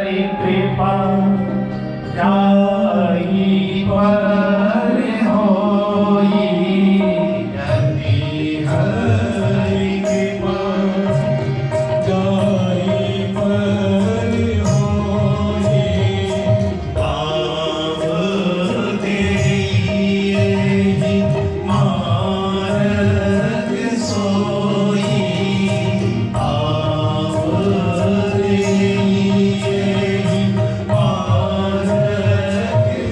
कृपा जाई पर होई, यदि हरि कृपा जाई पर होई, पाव देहि मार्ग सोई, पाव देहि मार्ग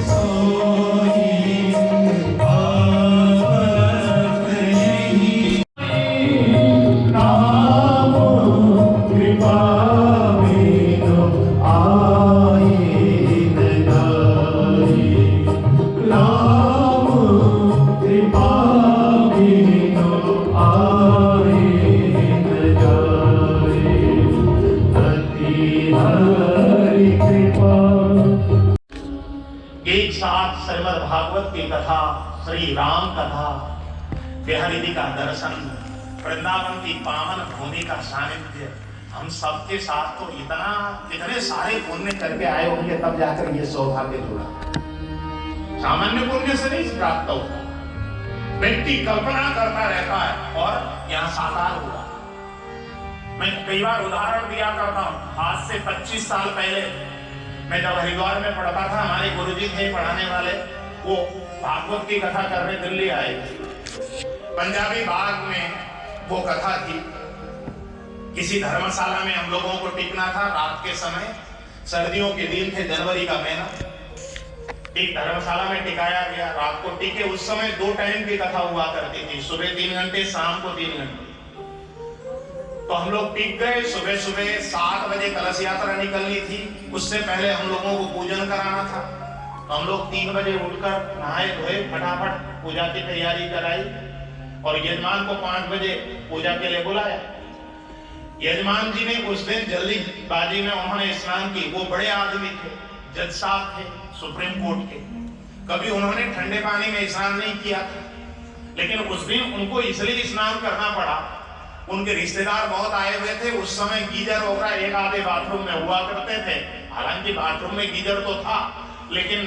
सोई, पाव देहि नाम कृपा बिनु आए न जाए, नाम कृपा बिनु आए न जाए, अति हरि कृपा। एक साथ श्रीमद् भागवत की कथा, श्री राम कथा, बिहारी का दर्शन, वृंदावन की पावन भूमि का सानिध्य, हम सबके साथ तो इतने सारे पुण्य करके आए होंगे, तब जाकर ये सौभाग्य जुड़ा। सामान्य पुण्य से नहीं प्राप्त होता, व्यक्ति कल्पना करता रहता है और यहाँ साकार हुआ। मैं कई बार उदाहरण दिया करता हूँ। आज से 25 साल पहले मैं जब हरिद्वार में पढ़ता था, हमारे गुरुजी थे पढ़ाने वाले, वो भागवत की कथा करने दिल्ली आए थे। पंजाबी बाग में वो कथा थी। किसी धर्मशाला में हम लोगों को टिकना था रात के समय, सर्दियों के दिन थे, जनवरी का महीना। एक धर्मशाला में टिकाया गया, रात को टिके। उस समय 2 टाइम की कथा हुआ करती थी, सुबह 3 घंटे, शाम को 3 घंटे। तो हम लोग टिक गए। सुबह सुबह 7 बजे कलश यात्रा निकलनी थी, उससे पहले हम लोगों को पूजन कराना था। तो हम लोग 3 बजे उठकर नहाए धोए, फटाफट पूजा की तैयारी कराई और यजमान को 5 बजे पूजा के लिए बुलाया। यजमान जी ने उस दिन जल्दीबाजी में उन्होंने स्नान की। वो बड़े आदमी थे, जज साहब थे सुप्रीम कोर्ट के। कभी उन्होंने ठंडे पानी में स्नान नहीं किया था, लेकिन उस दिन उनको इसलिए स्नान करना पड़ा, उनके रिश्तेदार बहुत आए हुए थे। उस समय गीजर वगैरह एक आधे बाथरूम में हुआ करते थे। हालांकि बाथरूम में गीजर तो था, लेकिन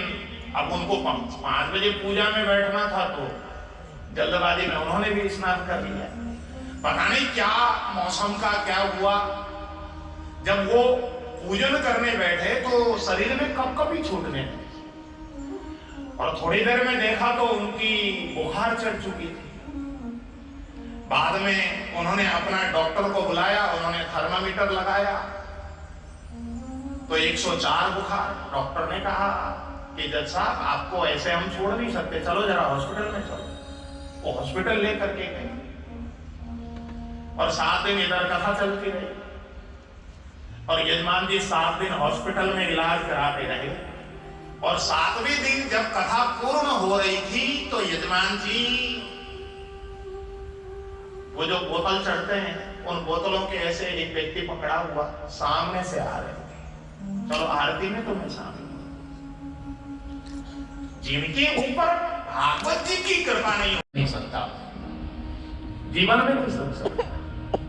अब उनको 5 बजे पूजा में बैठना था, तो जल्दबाजी में उन्होंने भी स्नान कर लिया। पता नहीं क्या मौसम का क्या हुआ, जब वो पूजन करने बैठे तो शरीर में कपकपी छूटने लगी और थोड़ी देर में देखा तो उनकी बुखार चढ़ चुकी थी। बाद में उन्होंने अपना डॉक्टर को बुलाया, उन्होंने थर्मामीटर लगाया तो 104 बुखार। डॉक्टर ने कहा कि जज साहब, आपको ऐसे हम छोड़ नहीं सकते, चलो जरा हॉस्पिटल में चलो। वो हॉस्पिटल लेकर के गए और 7 दिन इधर कथा चलती रही और यजमान जी 7 दिन हॉस्पिटल में इलाज कराते रहे। और 7वें दिन जब कथा पूर्ण हो रही थी तो यजमान जी वो जो बोतल चढ़ते हैं, उन बोतलों के ऐसे एक व्यक्ति पकड़ा हुआ सामने से आ रहे थे। चलो आरती में तो मैं शामिल हूं। जिनके ऊपर भागवत जी की कृपा नहीं सकता, जीवन में नहीं समझ सकता।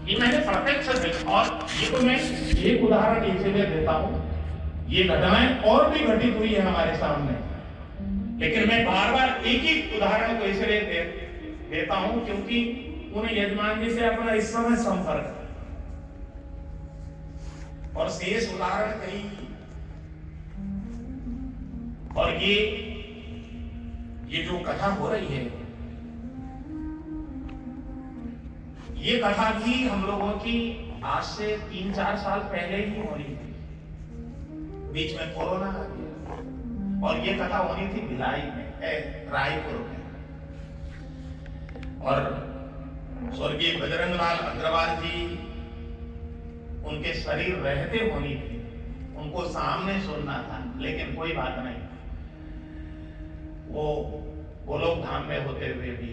ये मैंने प्रत्यक्ष देखा। और ये तो मैं एक उदाहरण इसलिए देता हूं, ये घटनाएं और भी घटित हुई है हमारे सामने, लेकिन मैं बार बार एक ही उदाहरण को इसलिए देता हूं क्योंकि उन्हें यजमान जी से अपना इस समय संपर्क है और शेष उदाहरण कई। और ये जो कथा हो रही है, ये कथा भी हम लोगों की आज से 3-4 साल पहले ही होनी थी। बीच में कोरोना आ गया और ये कथा होनी थी भिलाई में, रायपुर में। और स्वर्गीय बजरंगलाल अग्रवाल जी, उनके शरीर रहते होनी थी, उनको सामने सुनना था, लेकिन कोई बात नहीं, वो गोलोक धाम में होते हुए भी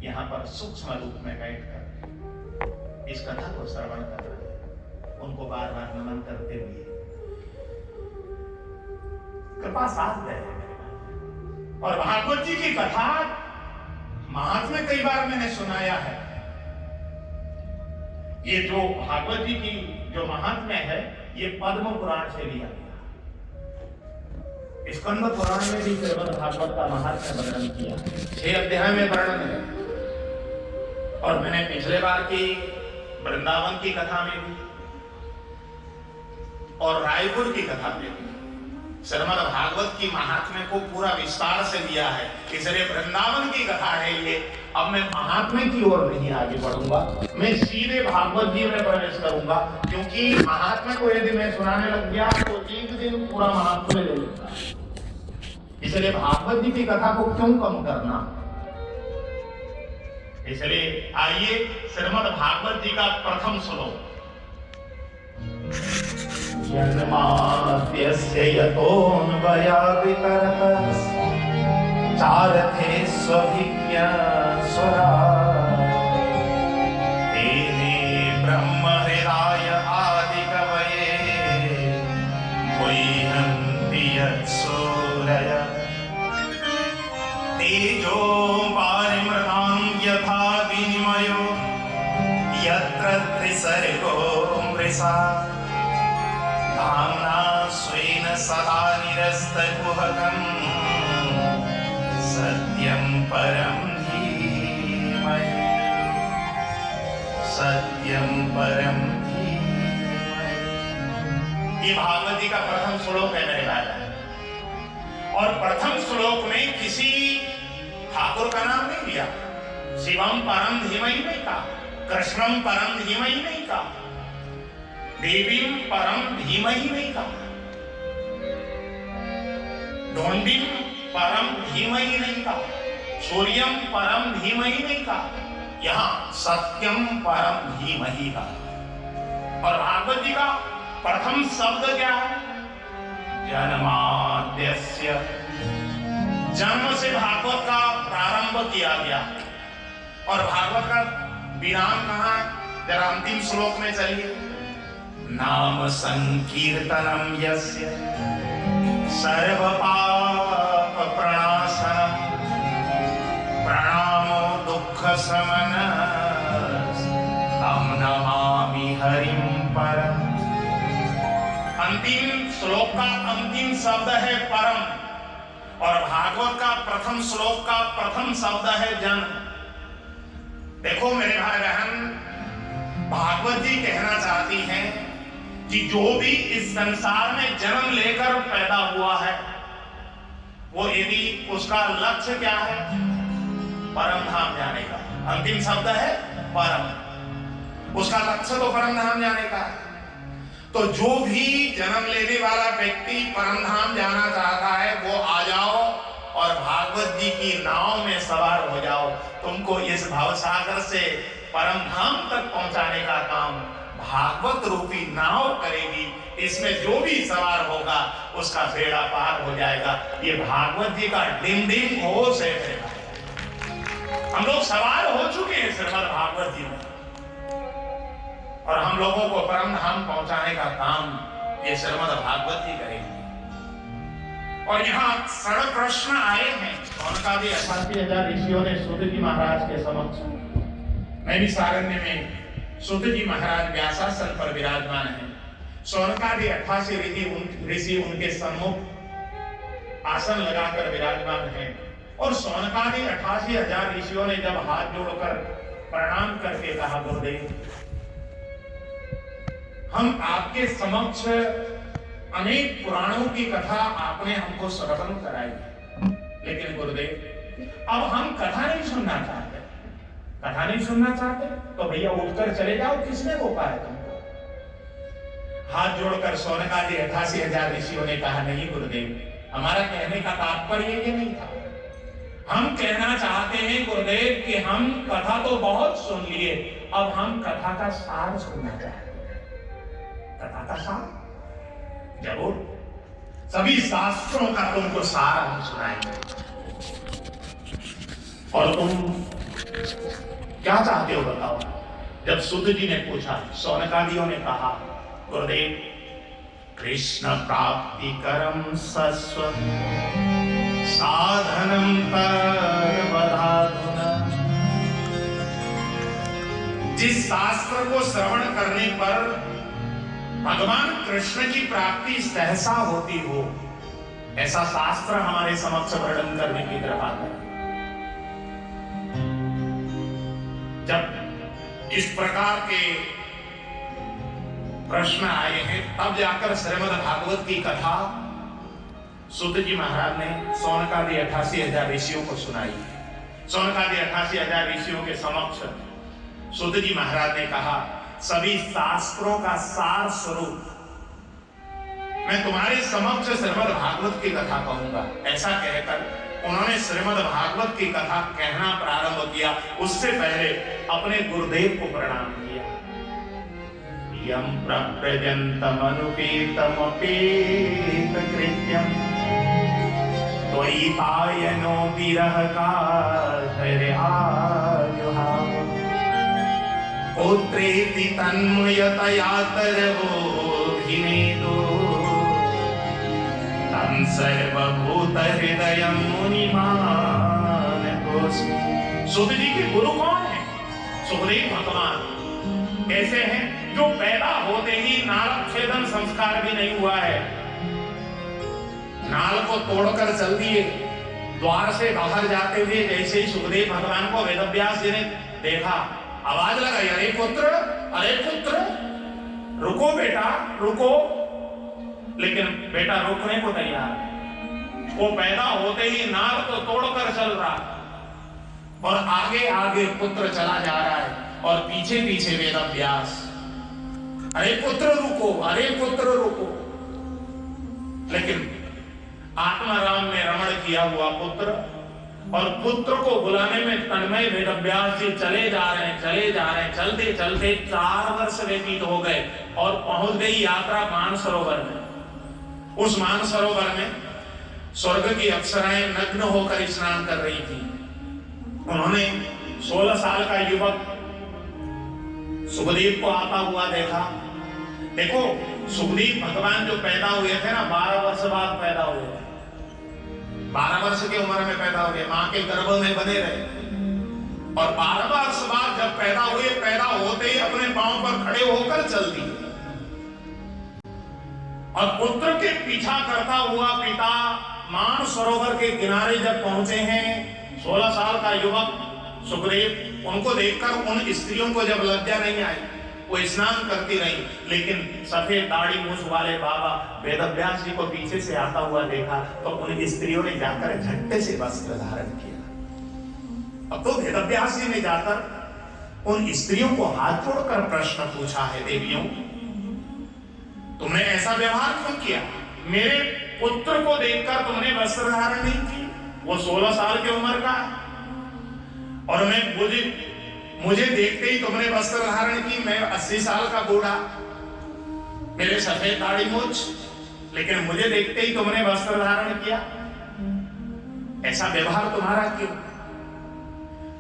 यहाँ पर सूक्ष्म रूप में बैठकर इस कथा को श्रवण कर रहे हैं। उनको बार बार नमन करते हुए कृपा साथ दे। और भागवत जी की कथा महात्म्य कई बार मैंने सुनाया है। ये जो भागवत जी की जो महात्म्य है, ये पद्म पुराण से लिया गया। स्कंद पुराण में भी श्रीमद् भागवत का महात्म्य वर्णन किया, 6 अध्याय में वर्णन है। और मैंने पिछले बार की वृंदावन की कथा में भी और रायपुर की कथा में भी श्रीमद् भागवत की महात्म्य को पूरा विस्तार से दिया है। इसलिए वृंदावन की कथा है ये। अब मैं महात्म्य की ओर नहीं आगे बढ़ूंगा, मैं सीधे भागवत जी में प्रवेश करूंगा, क्योंकि महात्म्य को यदि मैं सुनाने लग गया तो एक दिन पूरा महात्म्य ले लूंगा। इसलिए भागवत जी की कथा को क्यों कम करना। इसलिए आइए श्रीमद् भागवत जी का प्रथम श्लोक। जन्माद्यस्य यतोऽन्वयादितरतः चारथे स्वभिज्ञस्वरा तेने ब्रह्महृदाय आदिकवये मुह्यन्ति यत्सूरयः तेजो वारिमृतां यथा विनिमयो यत्र त्रिसर्गो मृषा धाम्ना स्वेन सदा निरस्तकुहकम् सत्यं परं धीमहि सत्यं परं धीमहि। ये भागवत जी का प्रथम श्लोक है मेरे भाई। और प्रथम श्लोक में किसी ठाकुर का नाम नहीं लिया, शिवम परम धीमहि नहीं कहा, कृष्णम परम धीमहि नहीं कहा, देवीम परम धीमहि नहीं कहा, ढोंडिम परम धीमहि नहीं कहा, सूर्यम परम धीमहि नहीं कहा, यहां सत्यम परम धीमहि कहा। और भागवत जी का प्रथम शब्द क्या है? जन्माद्यस्य। जन्म से भागवत का प्रारंभ किया गया। और भागवत का विराम कहां है? जरा अंतिम श्लोक में चलिए। नाम संकीर्तनम यस्य सर्व पाप प्रणाशनम प्रणामो दुख शमनः तं नमामि हरिं परम। अंतिम श्लोक का अंतिम शब्द है परम। और भागवत का प्रथम श्लोक का प्रथम शब्द है जन्म। देखो मेरे भाई बहन, भागवत जी कहना चाहती हैं कि जो भी इस संसार में जन्म लेकर पैदा हुआ है, वो यदि उसका लक्ष्य क्या है? परम धाम जाने का। अंतिम शब्द है परम। उसका लक्ष्य तो परम धाम जाने का है। तो जो भी जन्म लेने वाला व्यक्ति परम धाम जाना चाहता है, वो आ जाओ और भागवत जी की नाव में सवार हो जाओ। तुमको इस भवसागर से परम धाम तक पहुंचाने का काम भागवत रूपी नाव करेगी। इसमें जो भी सवार होगा उसका बेड़ा पार हो जाएगा। ये भागवत जी का डिम डिम घोष है। हम लोग सवार हो चुके हैं श्रीमद् भागवत जी में, और हम लोगों को परम धाम पहुंचाने का काम ये श्रीमद् भागवत जी करेगी। और यहाँ सरल प्रश्न आए हैं। उनका भी 88,000 ऋषियों ने सूत जी महाराज के समक्ष, मैं भी सारण्य में सूत जी महाराज व्यासासन पर विराजमान है। सौनकादि 88 ऋषि उनके सम्मुख आसन लगाकर विराजमान हैं। और सौनकादि 88,000 ऋषियों ने जब हाथ जोड़कर प्रणाम करके कहा, गुरुदेव हम आपके समक्ष अनेक पुराणों की कथा आपने हमको श्रवण कराई, लेकिन गुरुदेव अब हम कथा नहीं सुनना चाहते। कथा नहीं सुनना चाहते तो भैया उठकर चले जाओ, किसने रोका है तुमको? हाथ जोड़कर सौनकादि 88,000 ऋषियों ने कहा, नहीं गुरुदेव, हमारा कहने का तात्पर्य ये नहीं था। हम कहना चाहते हैं गुरुदेव कि हम कथा तो बहुत सुन लिए, अब हम कथा का सार सुनना चाहते हैं। कथा का सार जरूर, सभी शास्त्रों का तुमको सार हम सुनाएंगे। और तुम क्या चाहते हो बताओ? जब सूत जी ने पूछा, सौनकादियों ने कहा, गुरुदेव कृष्ण प्राप्ति करम सस्व साधनम परवधाधुना। जिस शास्त्र को श्रवण करने पर भगवान कृष्ण की प्राप्ति सहसा होती हो, ऐसा शास्त्र हमारे समक्ष वर्णन करने की कृपा करें। जब इस प्रकार के प्रश्न आए हैं, तब जाकर श्रीमद् भागवत की कथा सूत जी महाराज ने सौनकादि 88,000 ऋषियों को सुनाई। सौनकादि 88,000 ऋषियों के समक्ष सूत जी महाराज ने कहा, सभी शास्त्रों का सार स्वरूप मैं तुम्हारे समक्ष श्रीमद् भागवत की कथा कहूंगा। ऐसा कहकर उन्होंने श्रीमद् भागवत की कथा कहना प्रारंभ किया। उससे पहले अपने गुरुदेव को प्रणाम किया। यम प्रव्रजन्तमनुपेतमपेत कृत्यं त्वयितायनो विरह कातरहायुहाव पुत्रेति तन्मयतया तरवोऽभिनेदो तं सर्वभूतहृदयं मुनिमानतोऽस्मि। सूत जी के गुरु कौन है? सुखदेव भगवान। कैसे हैं? जो पैदा होते ही नालच्छेदन संस्कार भी नहीं हुआ है, नाल को तोड़कर चल दिए, द्वार से बाहर जाते हुए जैसे ही सुखदेव भगवान को वेदव्यास जी ने देखा, आवाज लगाई, अरे पुत्र, रुको बेटा, रुको। लेकिन बेटा रुकने को तैयार नहीं। वो पैदा होते ही नाल को तोड़कर चल रहा और आगे आगे पुत्र चला जा रहा है और पीछे पीछे वेदव्यास। अरे पुत्र रुको, अरे पुत्र रुको। लेकिन आत्माराम ने रमण किया हुआ पुत्र और पुत्र को बुलाने में तन्मय वेदव्यास जी चले जा रहे हैं। चलते चलते 4 वर्ष व्यतीत हो गए और पहुंच गई यात्रा मानसरोवर में। उस मानसरोवर में स्वर्ग की अप्सराएं नग्न होकर स्नान कर रही थी। उन्होंने 16 साल का युवक सुखदेव को आता हुआ देखा। देखो, सुखदेव भगवान जो पैदा हुए थे ना, 12 वर्ष बाद पैदा हुए थे। 12 वर्ष की उम्र में पैदा हुए, मां के गर्भ में बने रहे और 12 वर्ष बाद जब पैदा हुए, पैदा होते ही अपने पांव पर खड़े होकर चल दिए और पुत्र के पीछा करता हुआ पिता मान सरोवर के किनारे जब पहुंचे हैं, 16 साल का युवक सुखदेव, उनको देखकर उन स्त्रियों को जब लज्जा नहीं आई, वो स्नान करती रही, लेकिन सफेद दाढ़ी मूछ वाले बाबा वेदव्यास जी को पीछे से आता हुआ देखा तो उन स्त्रियों ने जाकर झट्टे से वस्त्र धारण किया। अब तो वेदव्यास जी ने जाकर उन स्त्रियों को हाथ जोड़कर प्रश्न पूछा है, देवियों, तुमने ऐसा व्यवहार क्यों किया? मेरे पुत्र को देखकर तुमने वस्त्र धारण नहीं की? वो 16 साल की उम्र का है और मुझे देखते ही तुमने वस्त्र धारण की। मैं 80 साल का बूढ़ा, मेरे सफेद दाढ़ी मूछ, लेकिन मुझे देखते ही तुमने वस्त्र धारण किया। ऐसा व्यवहार तुम्हारा क्यों?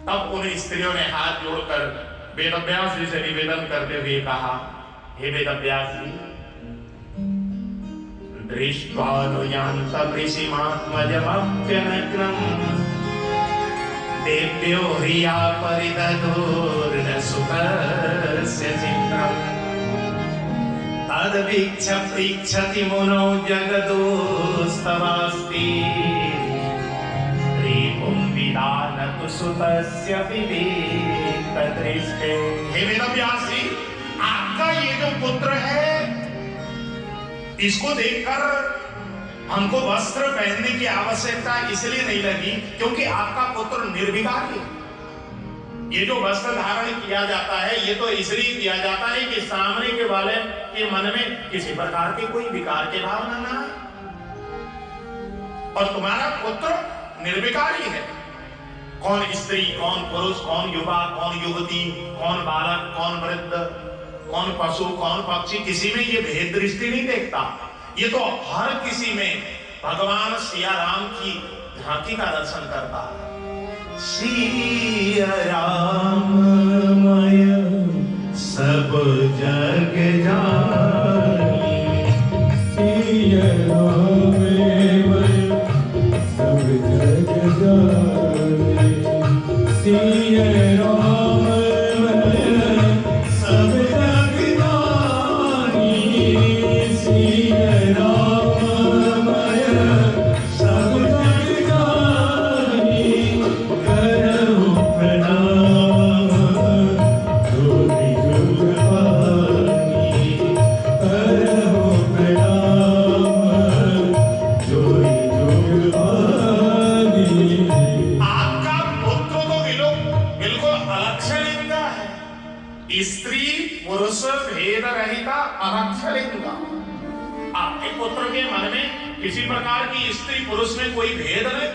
तब उन स्त्रियों ने हाथ जोड़कर वेदव्यास जी से निवेदन करते हुए कहा, हे वेदव्यास जी, दृष्ट्वानुयान्तमृषिमात्मजमप्यनग्नं देव्यो ह्रिया परिदधोर्न सुखस्य चित्रम् तद्वीक्ष पृच्छति मुनौ जगदोस्तवास्ति त्रिपुं विदानतु सुतस्य विवेकदृष्टे। हे वेदव्यास जी, आपका ये जो पुत्र है, इसको देखकर हमको वस्त्र पहनने की आवश्यकता इसलिए नहीं लगी क्योंकि आपका पुत्र निर्विकारी है। ये जो वस्त्र धारण किया जाता है, ये तो इसलिए किया जाता है कि सामने के वाले के मन में किसी प्रकार के कोई विकार के भावना ना आए। और तुम्हारा पुत्र निर्विकारी है। कौन स्त्री, कौन पुरुष, कौन युवा, कौन युवती, कौन बालक, कौन वृद्ध, कौन पशु, कौन पक्षी, किसी में ये भेद दृष्टि नहीं देखता। ये तो हर किसी में भगवान सिया राम की झांकी का दर्शन करता है। सिया राममय सब जग जानी, सिया राममय सब जग जानी, सिया राममय सब जग जानी, पुत्र के मन में किसी प्रकार की स्त्री पुरुष में कोई भेद नहीं,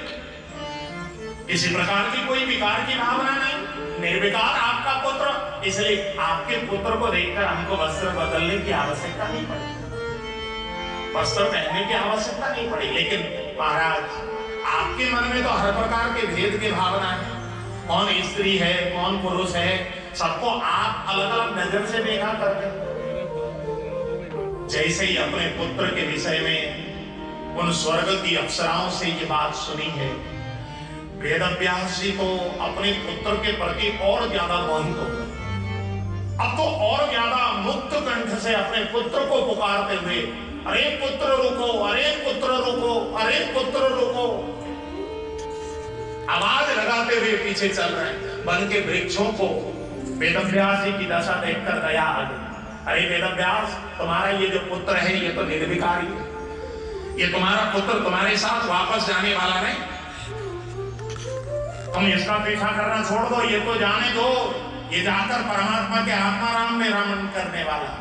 किसी प्रकार की कोई विकार की भावना नहीं, निर्विकार आपका पुत्र। इसलिए आपके पुत्र को देखकर हमको वस्त्र बदलने की आवश्यकता नहीं पड़ी, वस्त्र पहनने की आवश्यकता नहीं पड़ी। लेकिन महाराज, आपके मन में तो हर प्रकार के भेद की भावना है, कौन स्त्री है कौन पुरुष है, सबको आप अलग अलग नजर से देखा करते। जैसे ही अपने पुत्र के विषय में उन स्वर्ग की अप्सराओं से ये बात सुनी है, वेदव्यास जी को अपने पुत्र के प्रति और ज्यादा मोहित हो गए। अब तो और ज्यादा मुक्त कंठ से अपने पुत्र को पुकारते हुए, अरे पुत्र रुको, अरे पुत्र रुको, अरे पुत्र रुको, आवाज लगाते हुए पीछे चल रहे हैं। वन के वृक्षों को वेदव्यास जी की दशा देखकर दया आ गई। अरे वेदव्यास, तुम्हारा ये जो पुत्र है ये तो निर्विकारी है, ये तुम्हारा पुत्र तुम्हारे साथ वापस जाने वाला नहीं, तुम इसका पीछा करना छोड़ दो, ये तो जाने दो, ये जाकर परमात्मा के आत्माराम में रमण करने वाला है,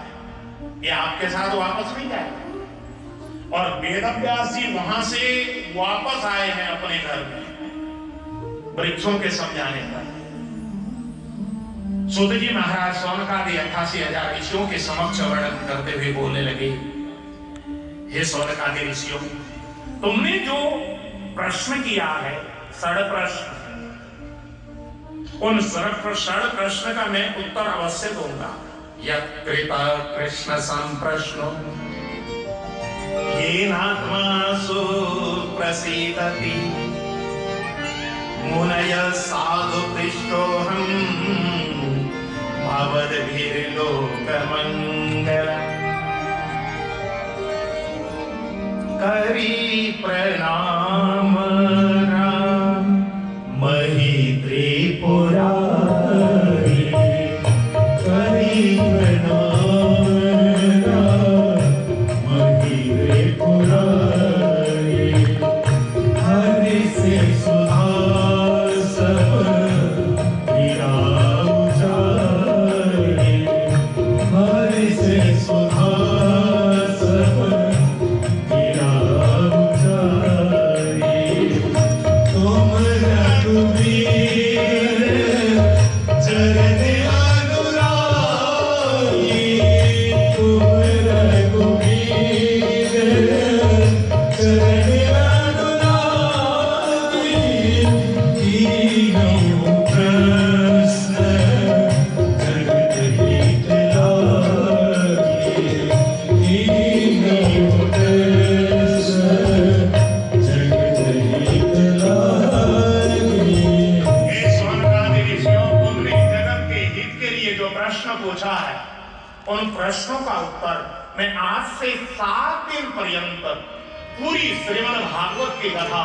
ये आपके साथ वापस नहीं जाएगा। और वेदव्यास जी वहां से वापस आए हैं अपने घर में वृक्षों के समझाने पर। सूत जी महाराज सौनकादि 88,000 ऋषियों के समक्ष वर्णन करते हुए बोलने लगे, हे सौनकादि ऋषियों, तुमने जो प्रश्न किया है, षड प्रश्न, उन षड प्रश्न का मैं उत्तर अवश्य दूंगा। यत् कृता कृष्ण संप्रश्नो येनात्मासु प्रसीदति मुनयः साधु पृष्टोऽहं भवद्भिर्लोकमङ्गलम्। करी प्रणाम राम मही त्रिपुरारी, करी प्रणाम राम मही त्रिपुरारी, हरि से सुधा सब हीरा उजारी, हरि से सुधा सब हीरा उजारी। तुम रघुवीर चरण अनुरागी, तुम रघुवीर चरण अनुरागी, तीनों प्रश्न जगत हित लागी, तीनों प्रश्न जगत हित लागी। हे सौनकादि ऋषियों, तुमने जगत के हित के लिए जो प्रश्न पूछा है, उन प्रश्नों का उत्तर मैं आज से 7 दिन पर्यंत पूरी श्रीमद् भागवत की कथा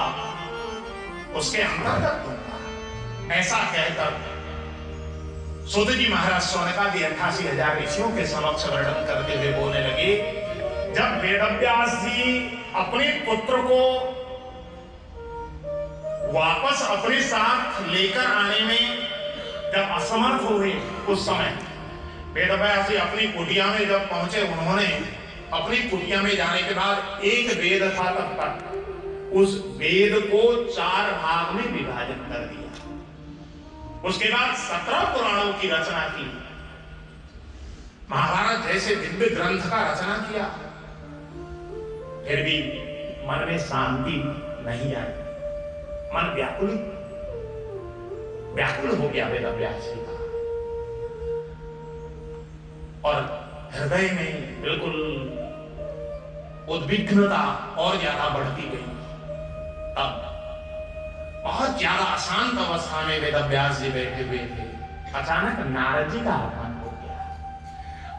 उसके अंतर्गत दूंगा। ऐसा कहकर सूत जी महाराज सौनकादि 88,000 ऋषियों के समक्ष वर्णन करते हुए बोलने लगे, जब वेदव्यास जी अपने पुत्र को वापस अपने साथ लेकर आने में जब असमर्थ हुए, उस समय वेदव्यास जी अपनी कुटिया में जब पहुंचे, उन्होंने अपनी कुटिया में जाने के बाद एक वेद था तब तक, उस वेद को 4 भाग में विभाजन कर दिया। उसके बाद 17 पुराणों की रचना की, महाभारत जैसे दिव्य ग्रंथ का रचना किया, फिर भी मन में शांति नहीं आई, मन व्याकुल हो गया वेदव्यास जी का, और हृदय में बिल्कुल उद्विग्नता और ज्यादा बढ़ती गई। तब बहुत ज्यादा अशांत अवस्था में वेदव्यास जी बैठे हुए थे, अचानक नारद जी का आगमन हो गया,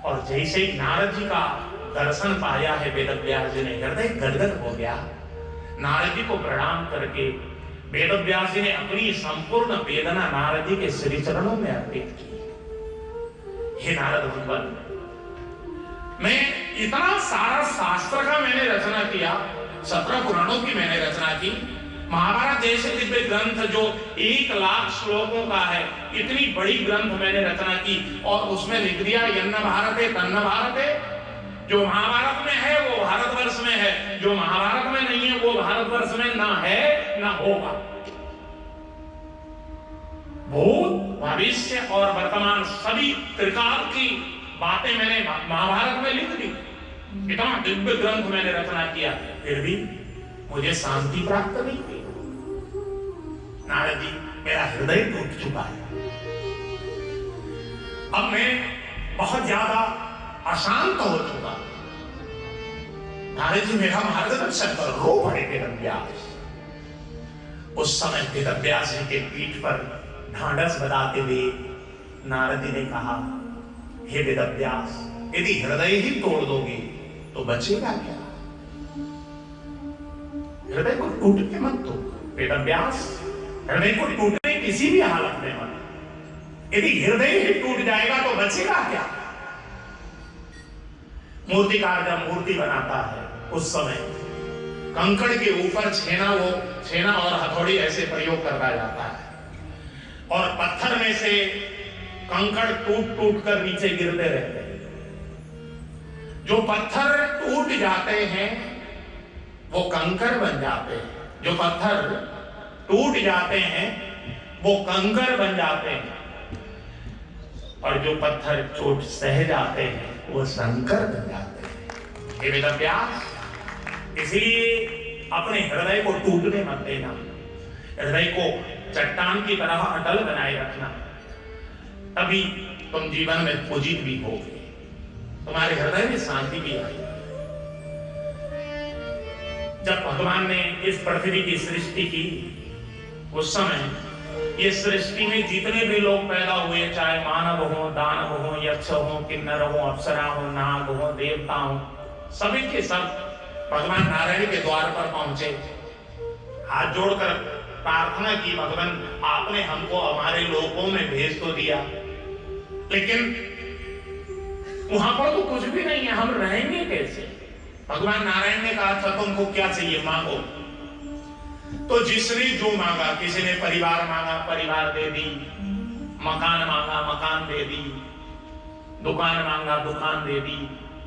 और जैसे ही नारद जी का दर्शन पाया है, वेदव्यास जी ने हृदय गदगद हो गया। नारद जी को प्रणाम करके वेदव्यास जी ने अपनी संपूर्ण वेदना नारद जी के श्री चरणों में अर्पित की। हे नारद भगवान, मैं इतना सारा शास्त्र का मैंने रचना किया, 17 पुराणों की मैंने रचना की, महाभारत जैसे दिव्य ग्रंथ जो 1,00,000 श्लोकों का है, इतनी बड़ी ग्रंथ मैंने रचना की, और उसमें लिख दिया यन्न भारते तन्न भारते, जो महाभारत में है वो भारतवर्ष में है, जो महाभारत में नहीं है वो भारतवर्ष में ना है ना होगा। भूत, भविष्य और वर्तमान सभी त्रिकाल की बातें मैंने महाभारत में लिख दी। इतना दिव्य ग्रंथ मैंने रचना किया, फिर भी मुझे शांति प्राप्त नहीं हुई। नारद जी, मेरा हृदय टूट चुका है। अब मैं बहुत ज्यादा अशांत हो चुका। नारद जी, मेरा मार्गदर्शन कर। रो पड़े वेदव्यास। उस समय वेदव्यास जी के पीठ पर ढांढस बधाते हुए नारद जी ने कहा, हे वेदव्यास, यदि हृदय ही तोड़ दोगे तो बचेगा क्या? हृदय को टूटने मत दो वेदव्यास, हृदय को टूटने किसी भी हालत में मत। यदि हृदय ही टूट जाएगा तो बचेगा क्या? मूर्तिकार जब मूर्ति बनाता है उस समय कंकड़ के ऊपर छेना और हथौड़ी ऐसे प्रयोग करता जाता है और पत्थर में से कंकड़ टूट टूट कर नीचे गिरते रहते हैं। जो पत्थर टूट जाते हैं वो कंकड़ बन जाते हैं, जो पत्थर टूट जाते हैं वो कंकड़ बन जाते हैं, और जो पत्थर चोट सह जाते हैं वो संकर बन जाते हैं। हे वेदव्यास, इसलिए अपने हृदय को टूटने मत देना, हृदय को चट्टान की तरह अटल बनाए रखना, तभी तुम जीवन में पूजित भी होगे, तुम्हारे हृदय में शांति भी आएगी। जब भगवान ने इस पृथ्वी की सृष्टि की, उस समय ये सृष्टि में जितने भी लोग पैदा हुए, चाहे मानव हो, दानव हो, यक्ष हो, किन्नर हो, अप्सरा हो, नाग हो, देवता हो, सभी के सब भगवान नारायण के द्वार पर पहुंचे, हाथ जोड़कर प्रार्थना की, भगवान आपने हमको हमारे लोकों में भेज तो दिया, लेकिन वहां पर तो कुछ भी नहीं है, हम रहेंगे कैसे? भगवान नारायण ने कहा, अच्छा तुमको क्या चाहिए मांगो। तो जिसने जो मांगा, किसी ने परिवार मांगा, परिवार दे दी, मकान मांगा, मकान दे दी, दुकान मांगा, दुकान दे दी,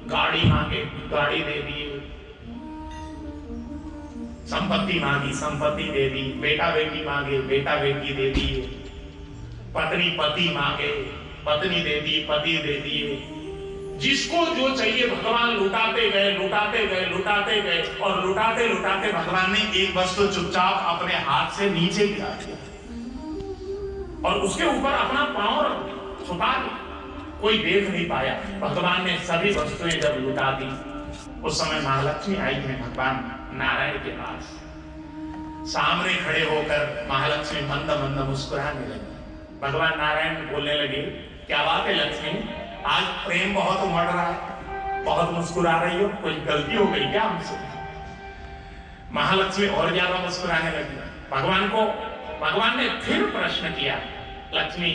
गाड़ी मांगे, गाड़ी दे दी, संपत्ति मांगी, संपत्ति दे दी, बेटा बेटी मांगे, बेटा बेटी दे दिए, पत्नी पति मांगे, पत्नी दे दी, पति दे दिए। जिसको जो चाहिए भगवान लुटाते गए, लुटाते गए, लुटाते गए, और लुटाते लुटाते भगवान ने एक वस्तु चुपचाप अपने हाथ से नीचे गिरा दिया और उसके ऊपर अपना पांव छुपा दिया, कोई देख नहीं पाया। भगवान ने सभी वस्तुएं जब लुटा दी, उस समय महालक्ष्मी आई है भगवान नारायण के पास। सामने खड़े होकर महालक्ष्मी मंद मंद मुस्कुराने लगी। भगवान नारायण बोलने लगे, क्या बात है लक्ष्मी, आज प्रेम बहुत उमड़ रहा है, बहुत मुस्कुरा रही हो, कोई गलती हो गई क्या हमसे? महालक्ष्मी और ज्यादा मुस्कुराने लगी। भगवान ने फिर प्रश्न किया, लक्ष्मी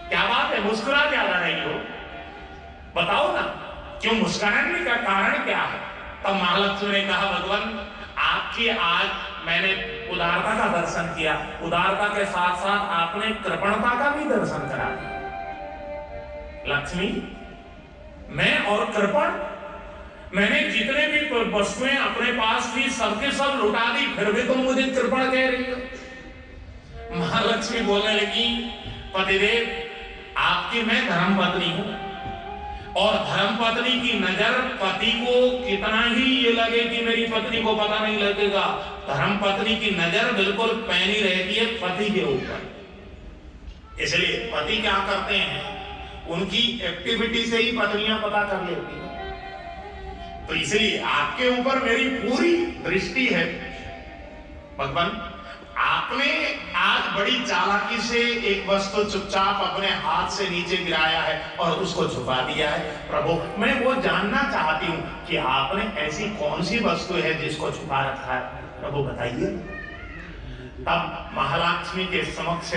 क्या बात है, मुस्कुरा क्या रही हो, बताओ ना, क्यों मुस्कुराने का कारण क्या है? तब महालक्ष्मी ने कहा, भगवान आपकी आज मैंने उदारता का दर्शन किया, उदारता के साथ साथ आपने कृपणता का भी दर्शन करा दिया। लक्ष्मी, मैं और कृपण, मैंने जितने भी वस्तुएं अपने पास थी सबके सब लुटा दी, फिर भी तुम मुझे कृपण कह रही हो। महालक्ष्मी बोलने लगी, पतिदेव आपकी मैं धर्मपत्नी हूं, और धर्मपत्नी की नजर पति को कितना ही ये लगे कि मेरी पत्नी को पता नहीं लगेगा, धर्मपत्नी की नजर बिल्कुल पैनी रहती है पति के ऊपर। इसलिए पति क्या करते हैं, उनकी एक्टिविटी से ही पत्नियां पता कर लेती हैं। तो इसलिए आपके ऊपर मेरी पूरी दृष्टि है। भगवान, आपने आज बड़ी चालाकी से एक वस्तु चुपचाप अपने हाथ से नीचे गिराया है और उसको छुपा दिया है। प्रभु, मैं वो जानना चाहती हूं कि आपने ऐसी कौन सी वस्तु है जिसको छुपा रखा है, प्रभु बताइए। तब महालक्ष्मी के समक्ष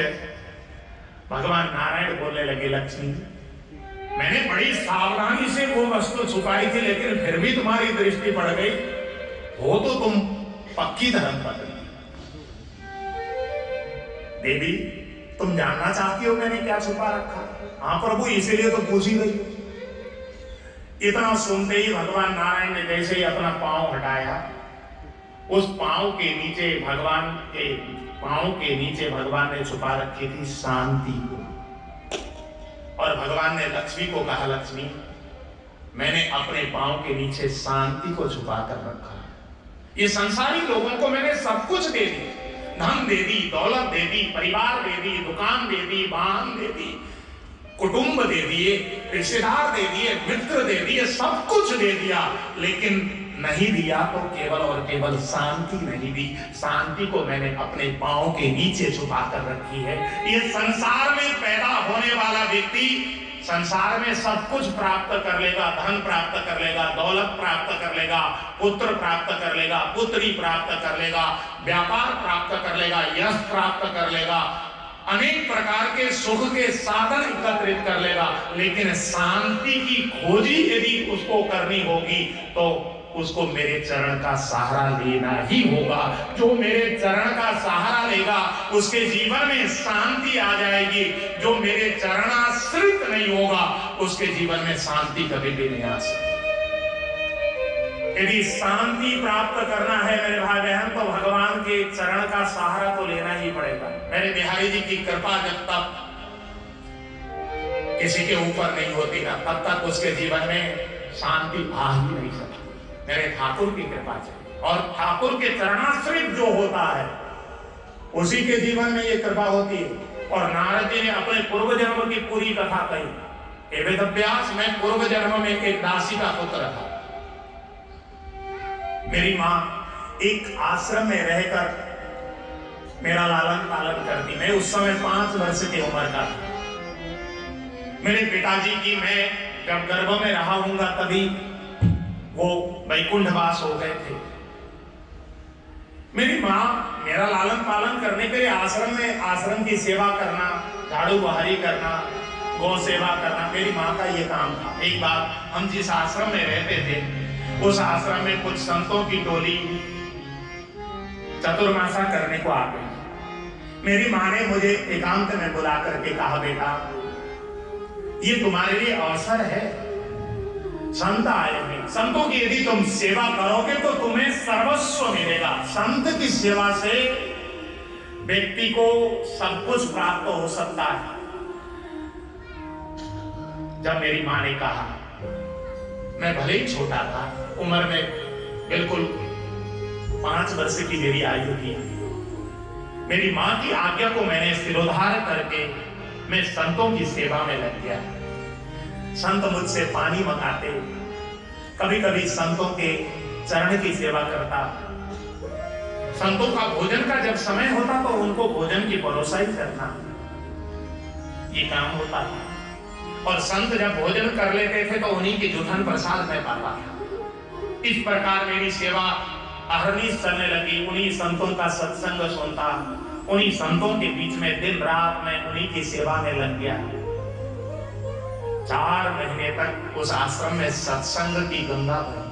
भगवान नारायण बोलने लगे, लक्ष्मी मैंने बड़ी सावधानी से वो वस्तु छुपाई थी, लेकिन फिर भी तुम्हारी दृष्टि पड़ गई, हो तो तुम पक्की धर्मपत्नी। देवी, तुम जानना चाहती हो मैंने क्या छुपा रखा? हाँ प्रभु, इसीलिए तो पूछ ही गई। इतना सुनते ही भगवान नारायण ने जैसे ही अपना पांव हटाया, उस पांव के नीचे भगवान ने छुपा रखी थी शांति को। और भगवान ने लक्ष्मी को कहा, लक्ष्मी मैंने अपने पांव के नीचे शांति को छुपा कर रखा। ये संसारी लोगों को मैंने सब कुछ दे दी, धन दे दी, दौलत दे दी, परिवार दे दी, दुकान दे दी, वाहन दे दी, कुटुंब दे दिए, रिश्तेदार दे दिए, मित्र दे दिए, सब कुछ दे दिया, लेकिन नहीं दिया तो केवल और केवल शांति नहीं दी। शांति को मैंने अपने पांव के नीचे छुपा कर रखी है। ये संसार में पैदा होने वाला व्यक्ति संसार में सब कुछ प्राप्त कर लेगा, धन प्राप्त कर लेगा, दौलत प्राप्त कर लेगा, पुत्र प्राप्त कर लेगा, पुत्री प्राप्त कर लेगा, व्यापार प्राप्त कर लेगा, यश प्राप्त कर लेगा, अनेक प्रकार के सुख के साधन एकत्रित कर लेगा, लेकिन शांति की खोजी यदि उसको करनी होगी तो उसको मेरे चरण का सहारा लेना ही होगा। जो मेरे चरण का सहारा लेगा उसके जीवन में शांति आ जाएगी। जो मेरे चरणाश्रित नहीं होगा उसके जीवन में शांति कभी भी नहीं आ सकती। यदि शांति प्राप्त करना है मेरे भाई बहन, तो भगवान के चरण का सहारा तो लेना ही पड़ेगा। मेरे बिहारी जी की कृपा जब तक किसी के ऊपर नहीं होती ना, तब तक उसके जीवन में शांति आ ही नहीं सकती। मेरे ठाकुर की कृपा चाहिए, और ठाकुर के चरणाश्रित जो होता है उसी के जीवन में ये कृपा होती है। और नारद जी ने अपने पूर्व जन्म की पूरी कथा कही। हे वेदव्यास, मैं पूर्व जन्म में एक दासी का पुत्र था। मेरी माँ एक आश्रम में रहकर मेरा लालन पालन करती। मैं उस समय 5 वर्ष की उम्र का था। मेरे पिताजी की मैं जब गर्भ में रहा हूंगा तभी वो वैकुंठवास हो गए थे। मेरी माँ मेरा लालन पालन करने के लिए आश्रम की सेवा करना, झाड़ू बहारी करना, गौ सेवा करना, मेरी माँ का ये काम था। एक बार हम जिस आश्रम में रहते थे उस आश्रम में कुछ संतों की टोली चतुर्मासा करने को आ गई। मेरी माँ ने मुझे एकांत में बुला करके कहा, बेटा ये तुम्हारे लिए अवसर है, संत आए हैं, संतों की यदि तुम सेवा करोगे तो तुम्हें सर्वस्व मिलेगा। संत की सेवा से व्यक्ति को सब कुछ प्राप्त हो सकता है। जब मेरी माँ ने कहा, मैं भले ही छोटा था, उम्र में बिल्कुल 5 वर्ष की मेरी आयु थी, मेरी माँ की आज्ञा को मैंने सिरोधार करके मैं संतों की सेवा में लग गया। संत मुझसे पानी मंगाते, कभी कभी संतों के चरण की सेवा करता। संतों का भोजन का जब समय होता तो उनको भोजन की परोसाई करना, ये काम होता था। और संत जब भोजन कर लेते थे तो उन्हीं के जुठन प्रसाद में पाता था। इस प्रकार मेरी सेवा अहरनिश चलने लगी। उन्हीं संतों का सत्संग सुनता, उन्हीं संतों के बीच में दिन रात में उन्हीं की सेवा में लग गया। 4 महीने तक उस आश्रम में सत्संग की गंगा बही।